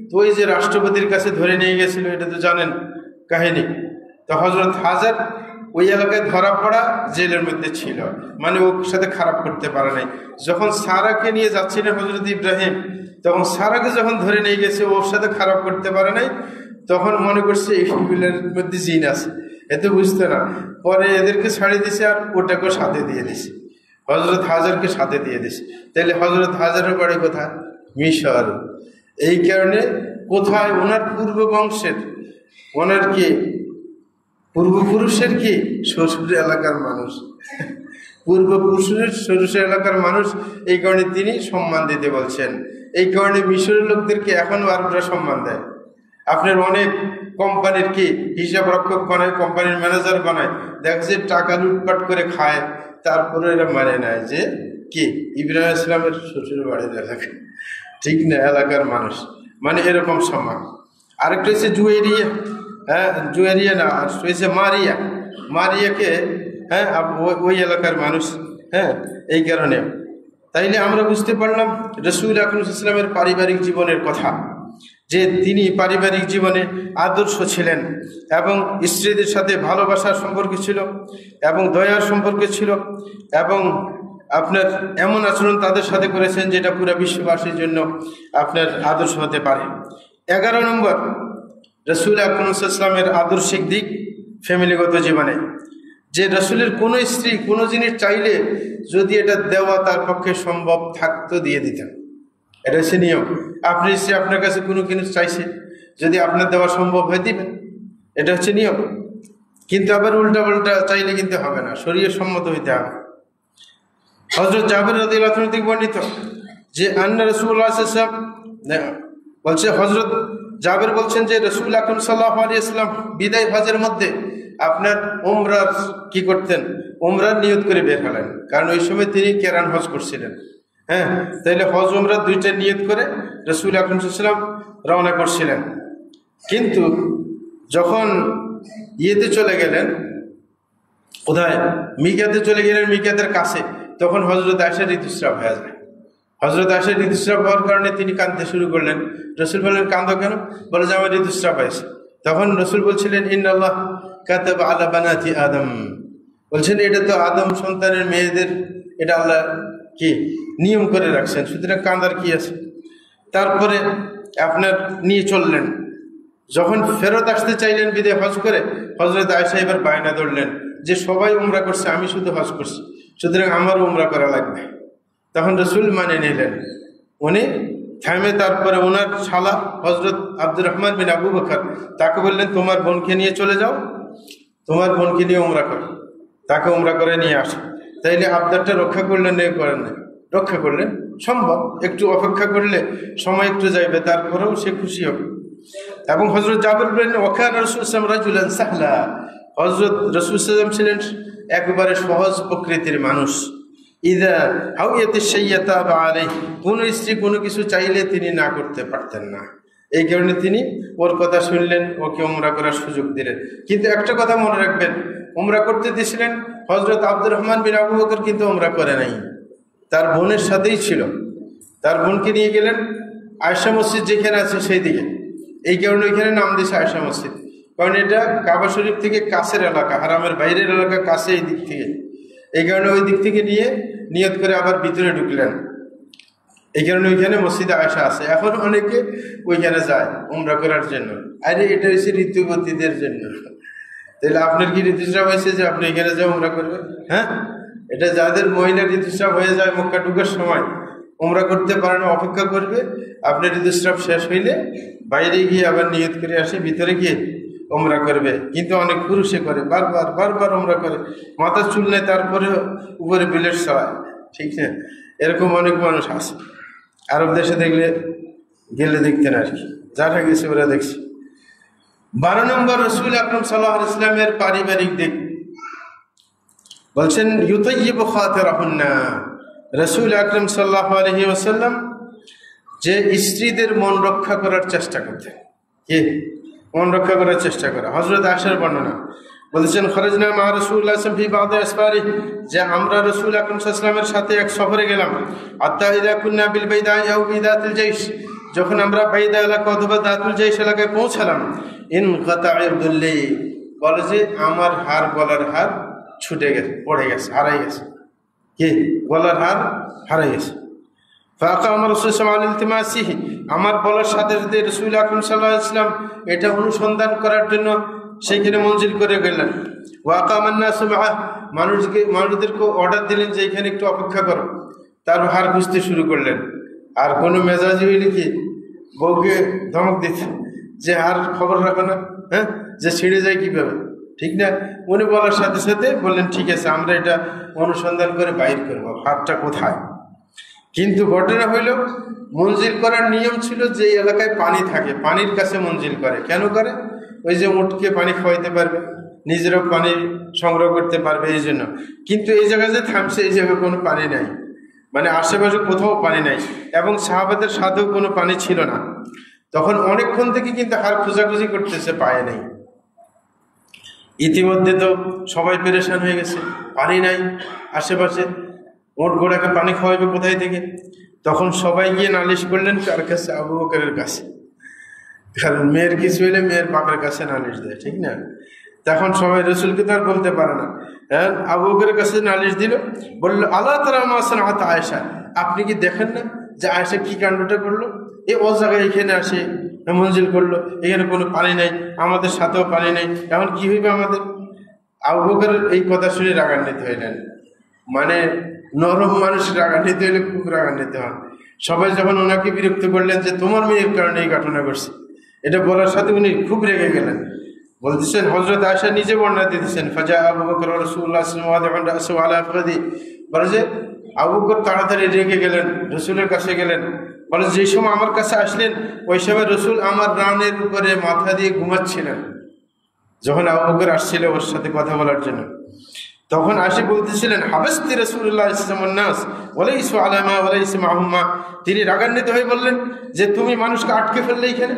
তো ওই যে রাষ্ট্রপতির কাছে ধরে নিয়ে গেছিল, এটা তো জানেন কাহিনী। তো হযরত হাজার ওই এলাকায় ধরা পড়া জেলের মধ্যে ছিল, মানে ওর সাথে খারাপ করতে পারে নাই। যখন সারাকে নিয়ে যাচ্ছিলেন হযরত ইব্রাহিম, তখন সারাকে যখন ধরে নিয়ে গেছে, ওর সাথে খারাপ করতে পারে নাই, তখন মনে করছে এইগুলোর মধ্যে জিন আছে, এত বুঝতে না। পরে এদেরকে ছাড়িয়ে দিছে আর ওটাকেও সাথে দিয়ে দিছে, হযরত হাজারকে সাথে দিয়ে দিছে। তাহলে হযরত হাজারের বাড়ি কোথায়? মিশর। এই কারণে কোথায় ওনার পূর্ব বংশের, ওনার কি পূর্বপুরুষের কি শ্বশুর এলাকার মানুষ, পূর্বপুরুষের শ্বশুর এলাকার মানুষ, এই কারণে তিনি সম্মান দিতে বলছেন। এই কারণে মিশরের লোকদেরকে এখনো আরবরা সম্মান দেয়। আপনার অনেক কোম্পানির কি হিসাব রক্ষক বানায়, কোম্পানির ম্যানেজার বানায়, দেখছে টাকা লুটপাট করে খায়, তারপরে এরা মানে নেয় যে কি ইব্রাহিম ইসলামের শ্বশুর বাড়ির এলাকা, ঠিক না, এলাকার মানুষ, মানে এরকম সম্মান। আরেকটা হচ্ছে জুয়েরিয়া, হ্যাঁ জুয়েরিয়া না, আর হয়েছে মারিয়াকে, হ্যাঁ ওই এলাকার মানুষ, হ্যাঁ এই কারণে। তাইলে আমরা বুঝতে পারলাম রাসূল আকরাম সাল্লাল্লাহু আলাইহি ওয়াসাল্লামের পারিবারিক জীবনের কথা, যে তিনি পারিবারিক জীবনে আদর্শ ছিলেন এবং স্ত্রীদের সাথে ভালোবাসার সম্পর্ক ছিল এবং দয়ার সম্পর্ক ছিল, এবং আপনার এমন আচরণ তাদের সাথে করেছেন যেটা পুরো বিশ্ববাসীর জন্য আপনার আদর্শ হতে পারে। 11 নম্বর, রাসূল আকরাম সাল্লাল্লাহু আলাইহি ওয়াসাল্লামের আদর্শিক দিক ফ্যামিলিগত জীবনে, যে রাসূলের কোনো স্ত্রী কোনো জিনিস চাইলে যদি এটা দেওয়া তার পক্ষে সম্ভব থাকতো দিয়ে দিতেন। এটা হচ্ছে নিয়ম। আপনি স্ত্রী আপনার কাছে কোনো জিনিস চাইছে, যদি আপনার দেওয়া সম্ভব হয় দিবেন, এটা হচ্ছে নিয়ম। কিন্তু আবার উল্টা পাল্টা চাইলে কিন্তু হবে না, শরীয়ত সম্মত হইতে হবে। হযরত জাবের রাদিয়াল্লাহু আনহু থেকে বর্ণিত যে আন্না রাসূলুল্লাহ সাল্লাল্লাহু আলাইহি ওয়াসাল্লাম বলছে, হযরত জাবের বলছেন যে রাসূল আকরাম সাল্লাল্লাহু আলাইহি ওয়াসাল্লাম বিদায় হজের মধ্যে আপনার উমরার কি করতেন, উমরার নিয়ত করে বের হলেন, কারণ ওই সময় তিনি কেরান হজ করছিলেন। হ্যাঁ, তাইলে হজ উমরা দুইটা নিয়ত করে রাসূল আকরাম সাল্লাল্লাহু আলাইহি ওয়াসাল্লাম রওনা করছিলেন। কিন্তু যখন ইয়েতে চলে গেলেন, কোথায়, মিকাতে চলে গেলেন, মিকাতের কাছে, তখন হযরত আয়েশা ঋতুস্রাব হয়ে যায়। হযরত আয়েশা ঋতুস্রাব হওয়ার কারণে তিনি কাঁদতে শুরু করলেন। রাসূল বললেন, কাঁদো কেন? বলে যে আমার ঋতুস্রাব হয়েছে। তখন রাসূল বলছিলেন, ইন্নাল্লাহ কাতাবা আলা বানাতি আদম, বলছেন এটা তো আদম সন্তানের মেয়েদের, এটা আল্লাহ কি নিয়ম করে রাখছেন, সুতরাং কাঁদার কি আছে। তারপরে আপনার নিয়ে চললেন। যখন ফেরত আসতে চাইলেন বিদায় হজ করে, হযরত আয়েশা এবার বায়না ধরলেন যে সবাই উমরা করছে, আমি শুধু হজ করছি, সুতরাং আমারও উমরা করা লাগবে। তখন রাসূল মানে নিলেন, উনি থামে তারপরে ওনার শালা হযরত আব্দুর রহমান বিন আবু বকর তাকে বললেন, তোমার বোনকে নিয়ে চলে যাও, তোমার বোনকে নিয়ে উমরা করো, তাকে উমরা করে নিয়ে আসো। তাইলে আবদারটা রক্ষা করলেন, না করেন না? রক্ষা করলেন। সম্ভব, একটু অপেক্ষা করলে সময় একটু যাইবে, তারপরেও সে খুশি হবে। এবং হযরত জাবের বলেন, ওয়াকান রাসূল সাল্লাল্লাহু আলাইহি ওয়াসাল্লাম রাজুলান সাহলা, হযরত রাসূল সাল্লাল্লাহু আলাইহি ওয়াসাল্লাম ছিলেন একেবারে সহজ প্রকৃতির মানুষ। ইদা হাওয়াতিশ শাইয়াতা আলাইহি, কোন স্ত্রী কোনো কিছু চাইলে তিনি না করতে পারতেন না। এই কারণে তিনি ওর কথা শুনলেন, ওকে উমরা করার সুযোগ দিলেন। কিন্তু একটা কথা মনে রাখবেন, উমরা করতে দিয়েছিলেন হযরত আব্দুর রহমান বিন আবু বকর, কিন্তু উমরা করে নাই, তার বোনের সাথেই ছিল। তার বোনকে নিয়ে গেলেন আয়েশা মসজিদ যেখানে আছে সেই দিকে। এই কারণে ওইখানে নাম দিয়েছে আয়েশা মসজিদ, কারণ এটা কাবা শরীফ থেকে কাছের এলাকা, হারামের বাইরের এলাকা, কাছে এই দিক থেকে। এই কারণে ওই দিক থেকে নিয়ে নিয়ত করে আবার ভিতরে ঢুকলেন। এই কারণে ওইখানে মসজিদে আয়েশা আছে। এখন অনেকে ওইখানে যায় উমরা করার জন্য। আরে এটা হচ্ছে ঋতুবতীদের জন্য। তাহলে আপনার কি ঋতুস্রাব হয়েছে যে আপনি এখানে যা উমরা করবেন? হ্যাঁ, এটা যাদের মহিলা ঋতুস্রাব হয়ে যায় মক্কা ঢুকার সময়, উমরা করতে পারে না, অপেক্ষা করবে আপনার ঋতুস্রাব শেষ হইলে বাইরে গিয়ে আবার নিয়ত করে আসে, ভিতরে গিয়ে উমরা করবে। কিন্তু অনেক পুরুষে করে, বারবার বারবার উমরা করে, মাথার চুল নেয়, তারপরে উপরে বিলেট ছড়ায়। ঠিক না? এরকম অনেক মানুষ আছে। আরব দেশে দেখলে গেলে দেখতেন আর কি, যারা গেছে ওরা দেখছে। 12 নম্বর রাসূল আকরাম সাল্লাল্লাহু আলাইহি ওয়াসাল্লামের পারিবারিক দিক বলছেন, ইউতাইয়িবু খাতিরাহুন্না, রাসূল আকরাম সাল্লাল্লাহু আলাইহি ওয়াসাল্লাম যে স্ত্রীদের মন রক্ষা করার চেষ্টা করতেন। কি মন রক্ষা করার চেষ্টা করা? হযরত আয়েশার বর্ণনা বলেছেন, খরাজনা মা রাসূলুল্লাহ সাল্লাল্লাহু আলাইহি ওয়াসাল্লাম ফি বা'দি আসফারি, যে আমরা রাসূল আকরাম সাল্লাল্লাহু আলাইহি ওয়াসাল্লামের সাথে এক সফরে গেলাম। আত্তা ইযা কুননা বিল বাইদা আও বিদাতুল জাইশ, যখন আমরা বাইদা এলাকা অথবা দাতুল জাইশ এলাকায় পৌঁছালাম, ইন গাতা'ইদুল্লি, বলে যে আমার হার, গলার হার ছুটে গেছে, পড়ে গেছে, হারাই গেছে। কি গলার হার হারাই গেছে। ফাকাম রাসূল সাল্লাল্লাহু আলাইহি ইলতিমাসিহি, আমার বলার সাথে সাথে রাসূল আকরাম সাল্লাল্লাহু আলাইহি ওয়াসাল্লাম এটা অনুসন্ধান করার জন্য সেইখানে মঞ্জিল করে গেলেন। ওয়াকামান নাসু মাআহ, মানুষদেরকে অর্ডার দিলেন যে এখানে একটু অপেক্ষা করো। তার হার খুঁজতে শুরু করলেন। আর কোনো মেজাজি হইলে কি বউকে ধমক দিতে যে হার খবর রাখো না, হ্যাঁ, যে ছিঁড়ে যায় কিভাবে, ঠিক না? উনি বলার সাথে সাথে বললেন, ঠিক আছে, আমরা এটা অনুসন্ধান করে বাইর করবো, হারটা কোথায়। কিন্তু ঘটনা হইল, মঞ্জিল করার নিয়ম ছিল যে এলাকায় পানি থাকে, পানির কাছে মঞ্জিল করে। কেন করে? ওই যে উটকে পানি খাওয়াইতে পারবে, নিজেরও পানি সংগ্রহ করতে পারবে, এই জন্য। কিন্তু এই জায়গায় যে থামছে, এই জায়গায় কোনো পানি নাই, মানে আশেপাশে কোথাও পানি নাই, এবং সাহাবাদের সাথেও কোনো পানি ছিল না। তখন অনেকক্ষণ থেকে কিন্তু হার খোঁজাখুঁজি করতেছে, পায় নাই। ইতিমধ্যে তো সবাই পেরেশান হয়ে গেছে, পানি নাই আশেপাশে, ওট ঘোড়াকে পানি খাওয়াইবে কোথায় থেকে? তখন সবাই গিয়ে নালিশ করলেন কার কাছে? আবু বকরের কাছে। কারণ মেয়ের কিছু হইলে মেয়ের বাপের কাছে নালিশ দেয়, ঠিক না? তখন সবাই রসুলকে তো আর বলতে পারে না। হ্যাঁ, আবু বকরের কাছে নালিশ দিল, বললো, আল্লাহ তাআলা মা সানাআত আয়েশা, আপনি কি দেখেন না যে আয়েশা কি কাণ্ডটা করলো? ও জায়গায় এখানে আসে মঞ্জিল করলো, এখানে কোনো পানি নাই, আমাদের সাথেও পানি নেই, এখন কি হইবে আমাদের? আবু বকরের এই কথা শুনে রাগান্বিত হইলেন। মানে নরম মানুষ রাগান্বিত হইলে খুব রাগান্বিত হন। সবাই যখন ওনাকে বিরক্ত করলেন যে তোমার মেয়ের কারণে এই ঘটনা ঘটছে, এটা বলার সাথে উনি খুব রেগে গেলেন। বলতেছেন হযরত আয়েশা নিজে বর্ণনা দিতেছেন, ফাজা আবু বকর রাসূলুল্লাহ সাল্লাল্লাহু আলাইহি ওয়াসাল্লাম আলা ফাদি, বলে যে আবু বকর তাড়াতাড়ি রেগে গেলেন, রসুলের কাছে গেলেন। বলে যে সময় আমার কাছে আসলেন ওই সময় রসুল আমার রানের উপরে মাথা দিয়ে ঘুমাচ্ছিলেন। যখন আবু বকর আসছিল ওর সাথে কথা বলার জন্য, তখন আসে বলতেছিলেন হাবাস্তি রাসূলুল্লাহ সাল্লাল্লাহু আলাইহি ওয়াসাল্লাম ওয়ালাইসু আলামা ওয়ালাইসু মাহুম্মা। তিনি রাগান্বিত হয়ে বললেন যে তুমি মানুষকে আটকে ফেললে, এখানে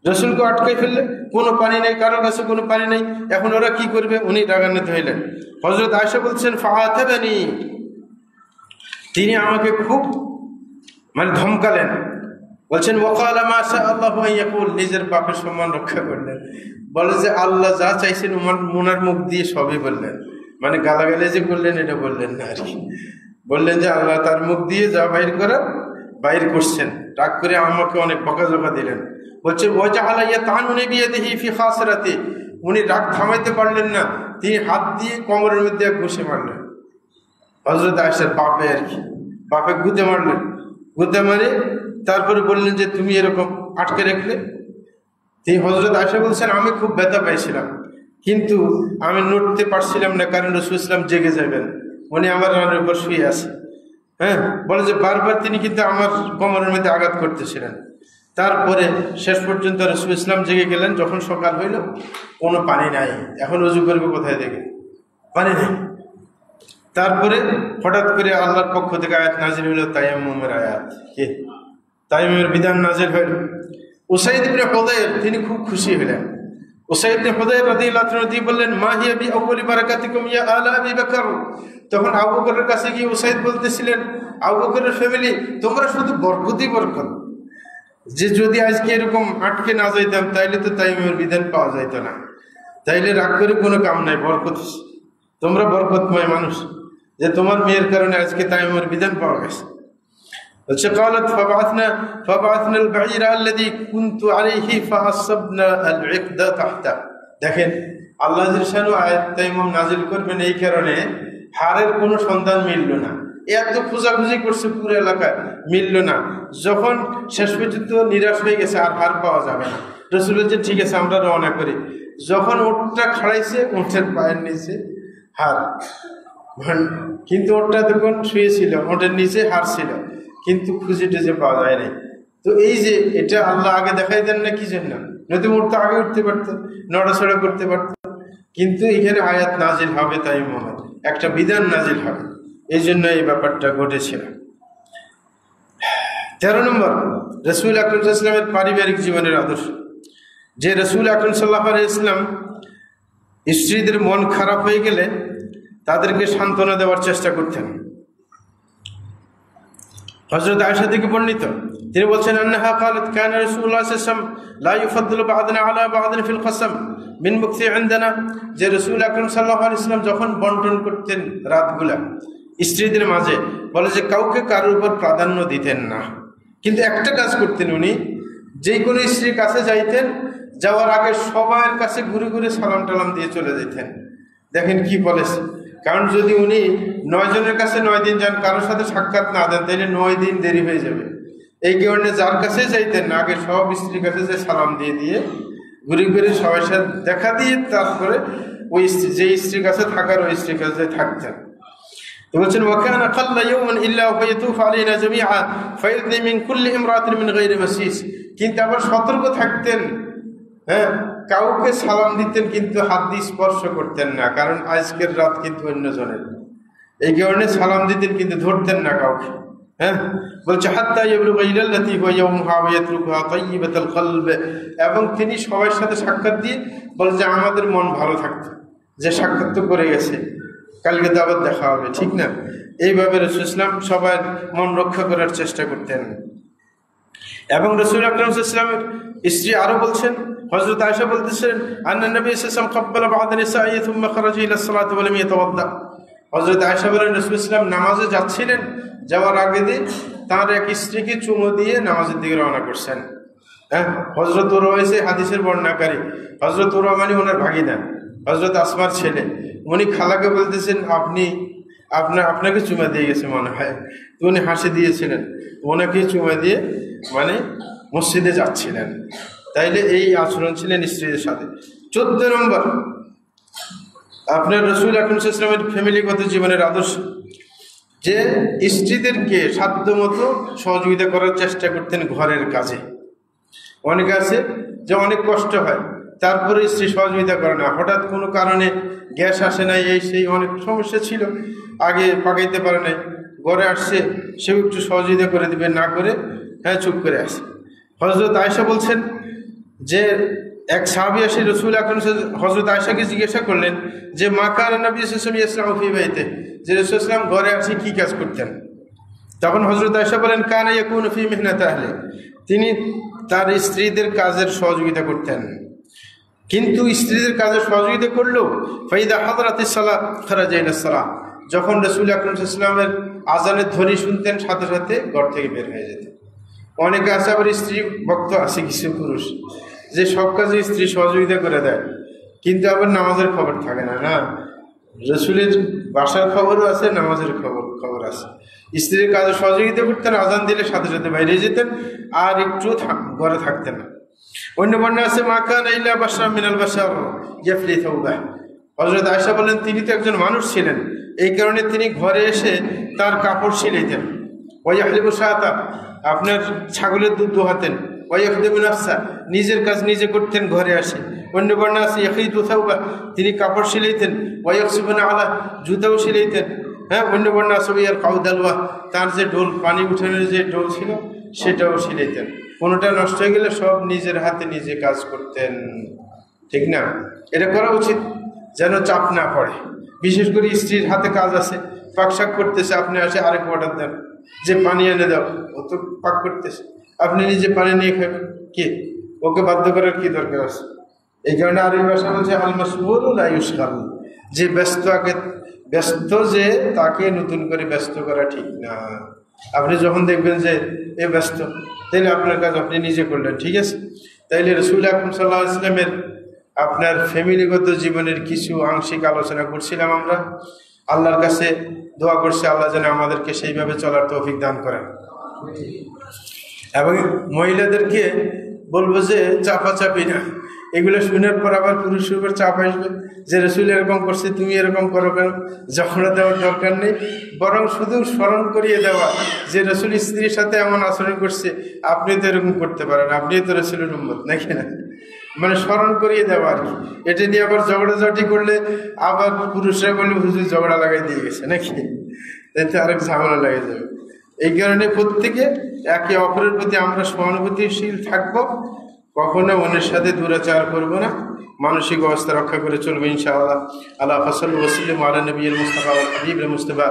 রসুলকে আটকে ফেললে, কোনো পানি নেই, কারোর কাছে কোনো পানি নেই, এখন ওরা কি করবে? উনি রাগান্বিত হইলেন। হযরত আয়েশা বলছেন ফাআতাবানি, তিনি আমাকে খুব ধমকালেন। বলছেন ওয়াকালা মা শা আল্লাহু আন ইয়াকুল, নিজের বাপের সম্মান রক্ষা করলেন। বলে যে আল্লাহ যা চাইছেন ওনার মুখ দিয়ে সবই বললেন, গালাগালি যে করলেন এটা বললেন না আর কি, বললেন যে আল্লাহ তার মুখ দিয়ে যা বাইর করার বাইর করছেন। রাগ করে আমাকে অনেক বকাঝকা দিলেন। বলছে ওয়াজআলা ইয়াতানুনি বিয়াদিহি ফি খাসরাতি, উনি রাগ থামাইতে পারলেন না, তিনি হাত দিয়ে কোমরের মধ্যে ঘষে মারলেন। হযরত আয়েশার বাপে আর কি, বাপে গুঁতে মারলেন। গুঁতে মারে তারপরে বললেন যে তুমি এরকম আটকে রাখলে। তিনি হযরত আয়েশা বলছেন আমি খুব ব্যথা পাইছিলাম, কিন্তু আমি নড়তে পারছিলাম না, কারণ রাসূল ইসলাম জেগে যাবেন, উনি আমার রানের উপর শুয়ে আছে। বলে যে বারবার তিনি কিন্তু আমার কোমরের মধ্যে আঘাত করতেছিলেন। তারপরে শেষ পর্যন্ত রাসূল ইসলাম জেগে গেলেন। যখন সকাল হইল কোনো পানি নাই, এখন ওযু করবে কোথায় থেকে? পানি নেই। তারপরে হঠাৎ করে আল্লাহর পক্ষ থেকে আয়াত নাজিল হইল, তায়াম্মুমের আয়াত, কি তায়াম্মুমের বিধান নাজিল হইল। উসাইদ ইবনে হুদায়র তিনি খুব খুশি হলেন। উসাইদ ইবনে হুদায়র রাদিয়াল্লাহু আনহু বললেন মা হিয়া বি আউয়ালি বারাকাতিকুম ইয়া আলা আবি বকর। তখন আবু বকরের কাছে গিয়ে উসাইদ বলতেছিলেন, আবু বকরের ফ্যামিলি তোমরা শুধু বরকতই বরকত, যে যদি আজকে এরকম আটকে না যাইতাম তাইলে তো তায়াম্মুমের বিধান পাওয়া যাইত না, তাইলে রাগ করে কোনো কাম নাই, বরকত, তোমরা বরকতময় মানুষ যে তোমার মেয়ের কারণে আজকে তায়াম্মুমের বিধান পাওয়া গেছে। বলছে قالت فبعثنا البعير الذي كنت عليه فحسبنا العقد تحته। দেখেন আল্লাহ জিশানু আয়াত তায়াম্মুম নাজিল করবেন এই কারণে হাড়ের কোনো সন্ধান মিলল না। এত খোঁজাখুঁজি করছে পুরো এলাকায়, মিলল না। যখন শেষ পর্যন্ত নিরাশ হয়ে গেছে আর হাড় পাওয়া যাবে না, রাসূল বলছেন ঠিক আছে আমরা রওনা করি। যখন ওটটা খাড়াইছে ওটের পায়ের নিচে হাড়, কিন্তু ওটটা তখন শুয়েছিল, ওটের নিচে হাড় ছিল, কিন্তু খুঁজে টুজে পাওয়া যায় নাই। তো এই যে এটা আল্লাহ আগে দেখাই দেন না কি জন্য? নয়তো উঠতে আগে উঠতে পারতো, নড়াচড়া করতে পারতো, কিন্তু এখানে আয়াত নাজিল হবে, তাই মনে একটা বিধান নাজিল হবে, এই জন্য এই ব্যাপারটা ঘটেছিল। 13 নম্বর, রাসূল আকরাম সাল্লাল্লাহু আলাইহি ওয়াসাল্লামের পারিবারিক জীবনের আদর্শ। যে রাসূল আকরাম সাল্লাল্লাহু আলাইহি ওয়াসাল্লাম স্ত্রীদের মন খারাপ হয়ে গেলে তাদেরকে সান্ত্বনা দেওয়ার চেষ্টা করতেন। হযরত আয়েশা থেকে বর্ণিত, তিনি বলছেন আন্নাহা ক্বালাত কানা রাসূলুল্লাহ সাল্লাল্লাহু আলাইহি ওয়াসাল্লাম লা ইউফাদ্দিলু বা'দানা আলা বা'দিন ফিল কসম মিন মুকসি ইনদানা। যে রাসূল আকরাম সাল্লাল্লাহু আলাইহি ওয়াসাল্লাম যখন বন্টন করতেন রাতগুলা স্ত্রীদের মাঝে, বলে যে কাউকে কারোর উপর প্রাধান্য দিতেন না, কিন্তু একটা কাজ করতেন উনি, যে কোনো স্ত্রীর কাছে যাইতেন, যাওয়ার আগে সবার কাছে ঘুরে ঘুরে সালাম টালাম দিয়ে চলে যেতেন। দেখেন কি বলেছে, কারণ যদি উনি 9 জনের কাছে 9 দিন যান, কারোর সাথে সাক্ষাৎ না দেন, তাহলে 9 দিন দেরি হয়ে যাবে। এই কারণে যার কাছে যাইতেন না, আগে সব স্ত্রীর কাছে যে সালাম দিয়ে দিয়ে ঘুরে ঘুরে সবার সাথে দেখা দিয়ে তারপরে ওই যে স্ত্রীর কাছে থাকার ওই স্ত্রীর কাছে থাকতেন। তো বলছেন ওয়াকানা কাল্লা ইয়াওমান ইল্লা ওয়া ইয়াতুফু আলাইনা জামিআ ফায়ুদনি মিন কুল্লি ইমরাতিন মিন গায়রি মাসিস। কিন্তু আবার সতর্ক থাকতেন, কাউকে সালাম দিতেন কিন্তু হাত দিয়ে স্পর্শ করতেন না, কারণ আজকের রাত কিন্তু অন্যজনের, এই কারণে সালাম দিতেন কিন্তু ধরতেন না কাউকে। বলছে হাত্তা ইয়াবলুগা ইলাল্লাতি হুয়া ইয়াওমুহা ওয়া ইয়াতরুকুহা তাইয়িবাতাল কলব। এবং তিনি সবার সাথে সাক্ষাৎ দিয়ে বলে যে আমাদের মন ভালো থাকতো, যে সাক্ষাৎ তো করে গেছে, কালকে তো আবার দেখা হবে, ঠিক না? এইভাবে রাসূল ইসলাম সবার মন রক্ষা করার চেষ্টা করতেন। এবং রাসূল আকরাম সাল্লাল্লাহু আলাইহি ওয়াসাল্লামের স্ত্রী আরো বলছেন, হযরত আয়েশা বলতেছেন আন্না নবী সাল্লাল্লাহু আলাইহি ওয়াসাল্লাম ক্বাব্বালা বা'দা নিসাঈ থুম্মা খারাজা ইলা সালাতি ওয়া লাম ইয়াতাওয়াদ্দা। হযরত আয়েশা বলেন রাসূল ইসলাম নামাজে যাচ্ছিলেন, যাওয়ার আগে দিয়ে তার এক স্ত্রীকে চুমু দিয়ে নামাজের দিকে রওনা করছেন। হযরত উরওয়া হয়েছে হাদিসের বর্ণনাকারী। হযরত উরওয়া মানে ওনার ভাগিনা, হযরত আসমার ছেলে। উনি খালাকে বলতেছেন আপনাকে চুমা দিয়ে গেছে মনে হয়। তো উনি হাসি দিয়েছিলেন, ওনাকে চুমা দিয়ে মসজিদে যাচ্ছিলেন। তাইলে এই আচরণ ছিলেন স্ত্রীদের সাথে। 14 নম্বর, আপনার রসুল আকরাম সাল্লাল্লাহু আলাইহি ওয়াসাল্লামের ফ্যামিলিগত জীবনের আদর্শ, যে স্ত্রীদেরকে সাধ্যমতো সহযোগিতা করার চেষ্টা করতেন ঘরের কাজে। অনেকে আছে যে অনেক কষ্ট হয়, তারপরে স্ত্রী সহযোগিতা করে না, হঠাৎ কোনো কারণে গ্যাস আসে নাই, এই সেই অনেক সমস্যা ছিল, আগে পাকাইতে পারে নাই, ঘরে আসছে, সেও একটু সহযোগিতা করে দিবে, না করে হ্যাঁ চুপ করে আসে। হযরত আয়েশা বলছেন যে এক সাহাবী এসে রসুল আকরাম হযরত আয়েশাকে জিজ্ঞাসা করলেন যে মা কানা নবী সাল্লাল্লাহু আলাইহি ওয়াসাল্লাম ফি বাইতে, যে রাসূল সাল্লাল্লাহু আলাইহি ওয়াসাল্লাম ঘরে আসে কি কাজ করতেন? তখন হযরত আয়েশা বলেন কানা ইয়াকুনু ফি মিহনাতি আহলি, তিনি তার স্ত্রীদের কাজের সহযোগিতা করতেন, কিন্তু স্ত্রীদের কাজের সহযোগিতা করলেও ফাইদা হাদরাতিস সালাত খারাজা ইলাস সালাহ, যখন রাসূল আকরাম সাল্লাল্লাহু আলাইহি ওয়াসাল্লামের আজানের ধ্বনি শুনতেন সাথে সাথে ঘর থেকে বের হয়ে যেতেন। অনেকে আছে আবার স্ত্রী ভক্ত আছে কিছু পুরুষ, যে সব কাজে স্ত্রী সহযোগিতা করে দেয়, কিন্তু আবার নামাজের খবর থাকে না। না, রসুলের বাসার খবরও আছে, নামাজের খবর আছে। স্ত্রীর কাজে সহযোগিতা করতেন, আজান দিলে সাথে সাথে বাইরে যেতেন, আর একটু ঘরে থাকতেন না। অন্য বর্ণে আছে মা কানা ইল্লা বাশারাম মিনাল বাশার ইয়াফলি থাওবাহ, হযরত আয়েশা বলেন তিনি তো একজন মানুষ ছিলেন, এই কারণে তিনি ঘরে এসে তার কাপড় সিলাইতেন। ওয়াহলিবু শাতা, আপনার ছাগলের দুধ দোহাতেন। ওয়াইয়াখদিমু নাফসা, নিজের কাজ নিজে করতেন ঘরে আসে। অন্য বর্ণনা আছে ইয়াখিতু থাওবা, তিনি কাপড় সিলাইতেন। ওয়াইয়াকসিবুনা আলা, জুতাও সিলাইতেন। হ্যাঁ, অন্য বর্ণনা আছে ইয়ার কাউদালওয়া, তার যে ডোল, পানি উঠানোর যে ডোল ছিল সেটাও সিলাইতেন। কোনোটা নষ্ট হয়ে গেলে সব নিজের হাতে নিজে কাজ করতেন, ঠিক না? এটা করা উচিত যেন চাপ না পড়ে। বিশেষ করে স্ত্রীর হাতে কাজ আছে, পাকশাক করতেছে, আপনি আসে আরেক অর্ডার দেন যে পানি এনে দাও, ও তো পাক করতেছে, আপনি নিজে পানি নিয়ে খাবেন, কি ওকে বাধ্য করার কি দরকার আছে? এই কারণে আরবি ভাষা বলছে আল মাসবুরু লা ইউশগাল, যে ব্যস্ত যে তাকে নতুন করে ব্যস্ত করা ঠিক না। আপনি যখন দেখবেন যে এ ব্যস্ত, তাইলে আপনার কাজ আপনি নিজে করলেন, ঠিক আছে? তাইলে রাসূল আকরাম সাল্লাল্লাহু আলাইহি ওয়াসাল্লামের আপনার ফ্যামিলিগত জীবনের কিছু আংশিক আলোচনা করছিলাম আমরা। আল্লাহর কাছে দোয়া করছি আল্লাহ যেন আমাদেরকে সেইভাবে চলার তৌফিক দান করেন। এবং মহিলাদেরকে বলবো যে চাপাচাপি না, এগুলো শোনার পর আবার পুরুষের উপর চাপ আসবে যে রাসূল এরকম করছে, তুমি এরকম করো কেন? যখন দেওয়ার দরকার নেই, বরং শুধু স্মরণ করিয়ে দেওয়া যে রাসূল স্ত্রীর সাথে এমন আচরণ করছে, আপনি তো এরকম করতে পারেন, আপনি তো রাসূলের উম্মত নাকি না? মানে স্মরণ করিয়ে দেওয়া আর কি। এটা নিয়ে আবার ঝগড়াঝাটি করলে আবার পুরুষরা বললে হুজুর ঝগড়া লাগাই দিয়ে গেছে নাকি, এতে আরেক ঝামেলা লেগে যাবে। এই কারণে প্রত্যেকে একে অপরের প্রতি আমরা সহানুভূতিশীল থাকবো, কখনো অন্যের সাথে দুরাচার করবো না, মানসিক অবস্থা রক্ষা করে চলবে ইনশাআল্লাহ। আল্লাহ ফাসাল্লু ওয়াসাল্লিম আলা নবিয়িল মুস্তাফা ওয়াল হাবিবিল মুস্তাফা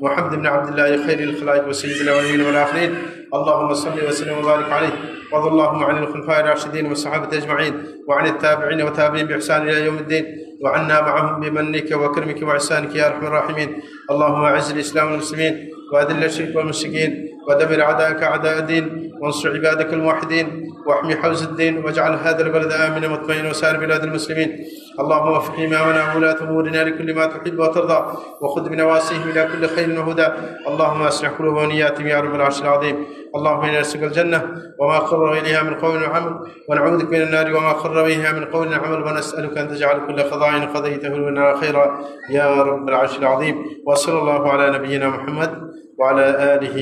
মুহাম্মদ ইবনে আব্দুল্লাহ খায়রুল খালাইক ওয়া সাইয়্যিদুল আউয়ালিন ওয়াল আখিরিন। আল্লাহুম্মা সাল্লি ওয়া সাল্লিম ওয়া বারিক আলাইহি ওয়া রাদিয়াল্লাহু আনিল খুলাফায়ে রাশিদিন ওয়া সাহাবাতি আজমাইন ওয়া আনিত তাবিঈন ওয়া তাবিঈন বিইহসান ইলা ইয়াউমিদ্দিন ওয়া আন্না মা'আহুম বিমান্নিকা ওয়া কারমিকা ওয়া ইহসানিকা ইয়া আরহামার রাহিমিন। আল্লাহুম্মা আ'ইzzil ইসলাম ওয়াল মুসলিমিন ওয়া আদিল্ল আশ-শিরক ওয়াল মুশরিকিন ودمر أعداءك أعداء الدين وانصر عبادك الموحدين واحمي حوزة الدين واجعل هذا البلد آمنا مطمئنا وسائر بلاد المسلمين. اللهم وفق إمامنا وولاة أمورنا لكل ما تحب وترضى وخذ بنواسيهم إلى كل خير وهدى. اللهم أصلح قلوب ونياتهم يا رب العرش العظيم. اللهم إنا نسألك الجنة وما قرب إليها من قول وعمل، ونعوذ بك من النار وما قرب إليها من قول وعمل، ونسألك أن تجعل كل قضاء قضيته لنا خيرا يا رب العرش العظيم. وصلى الله على نبينا محمد وعلى آله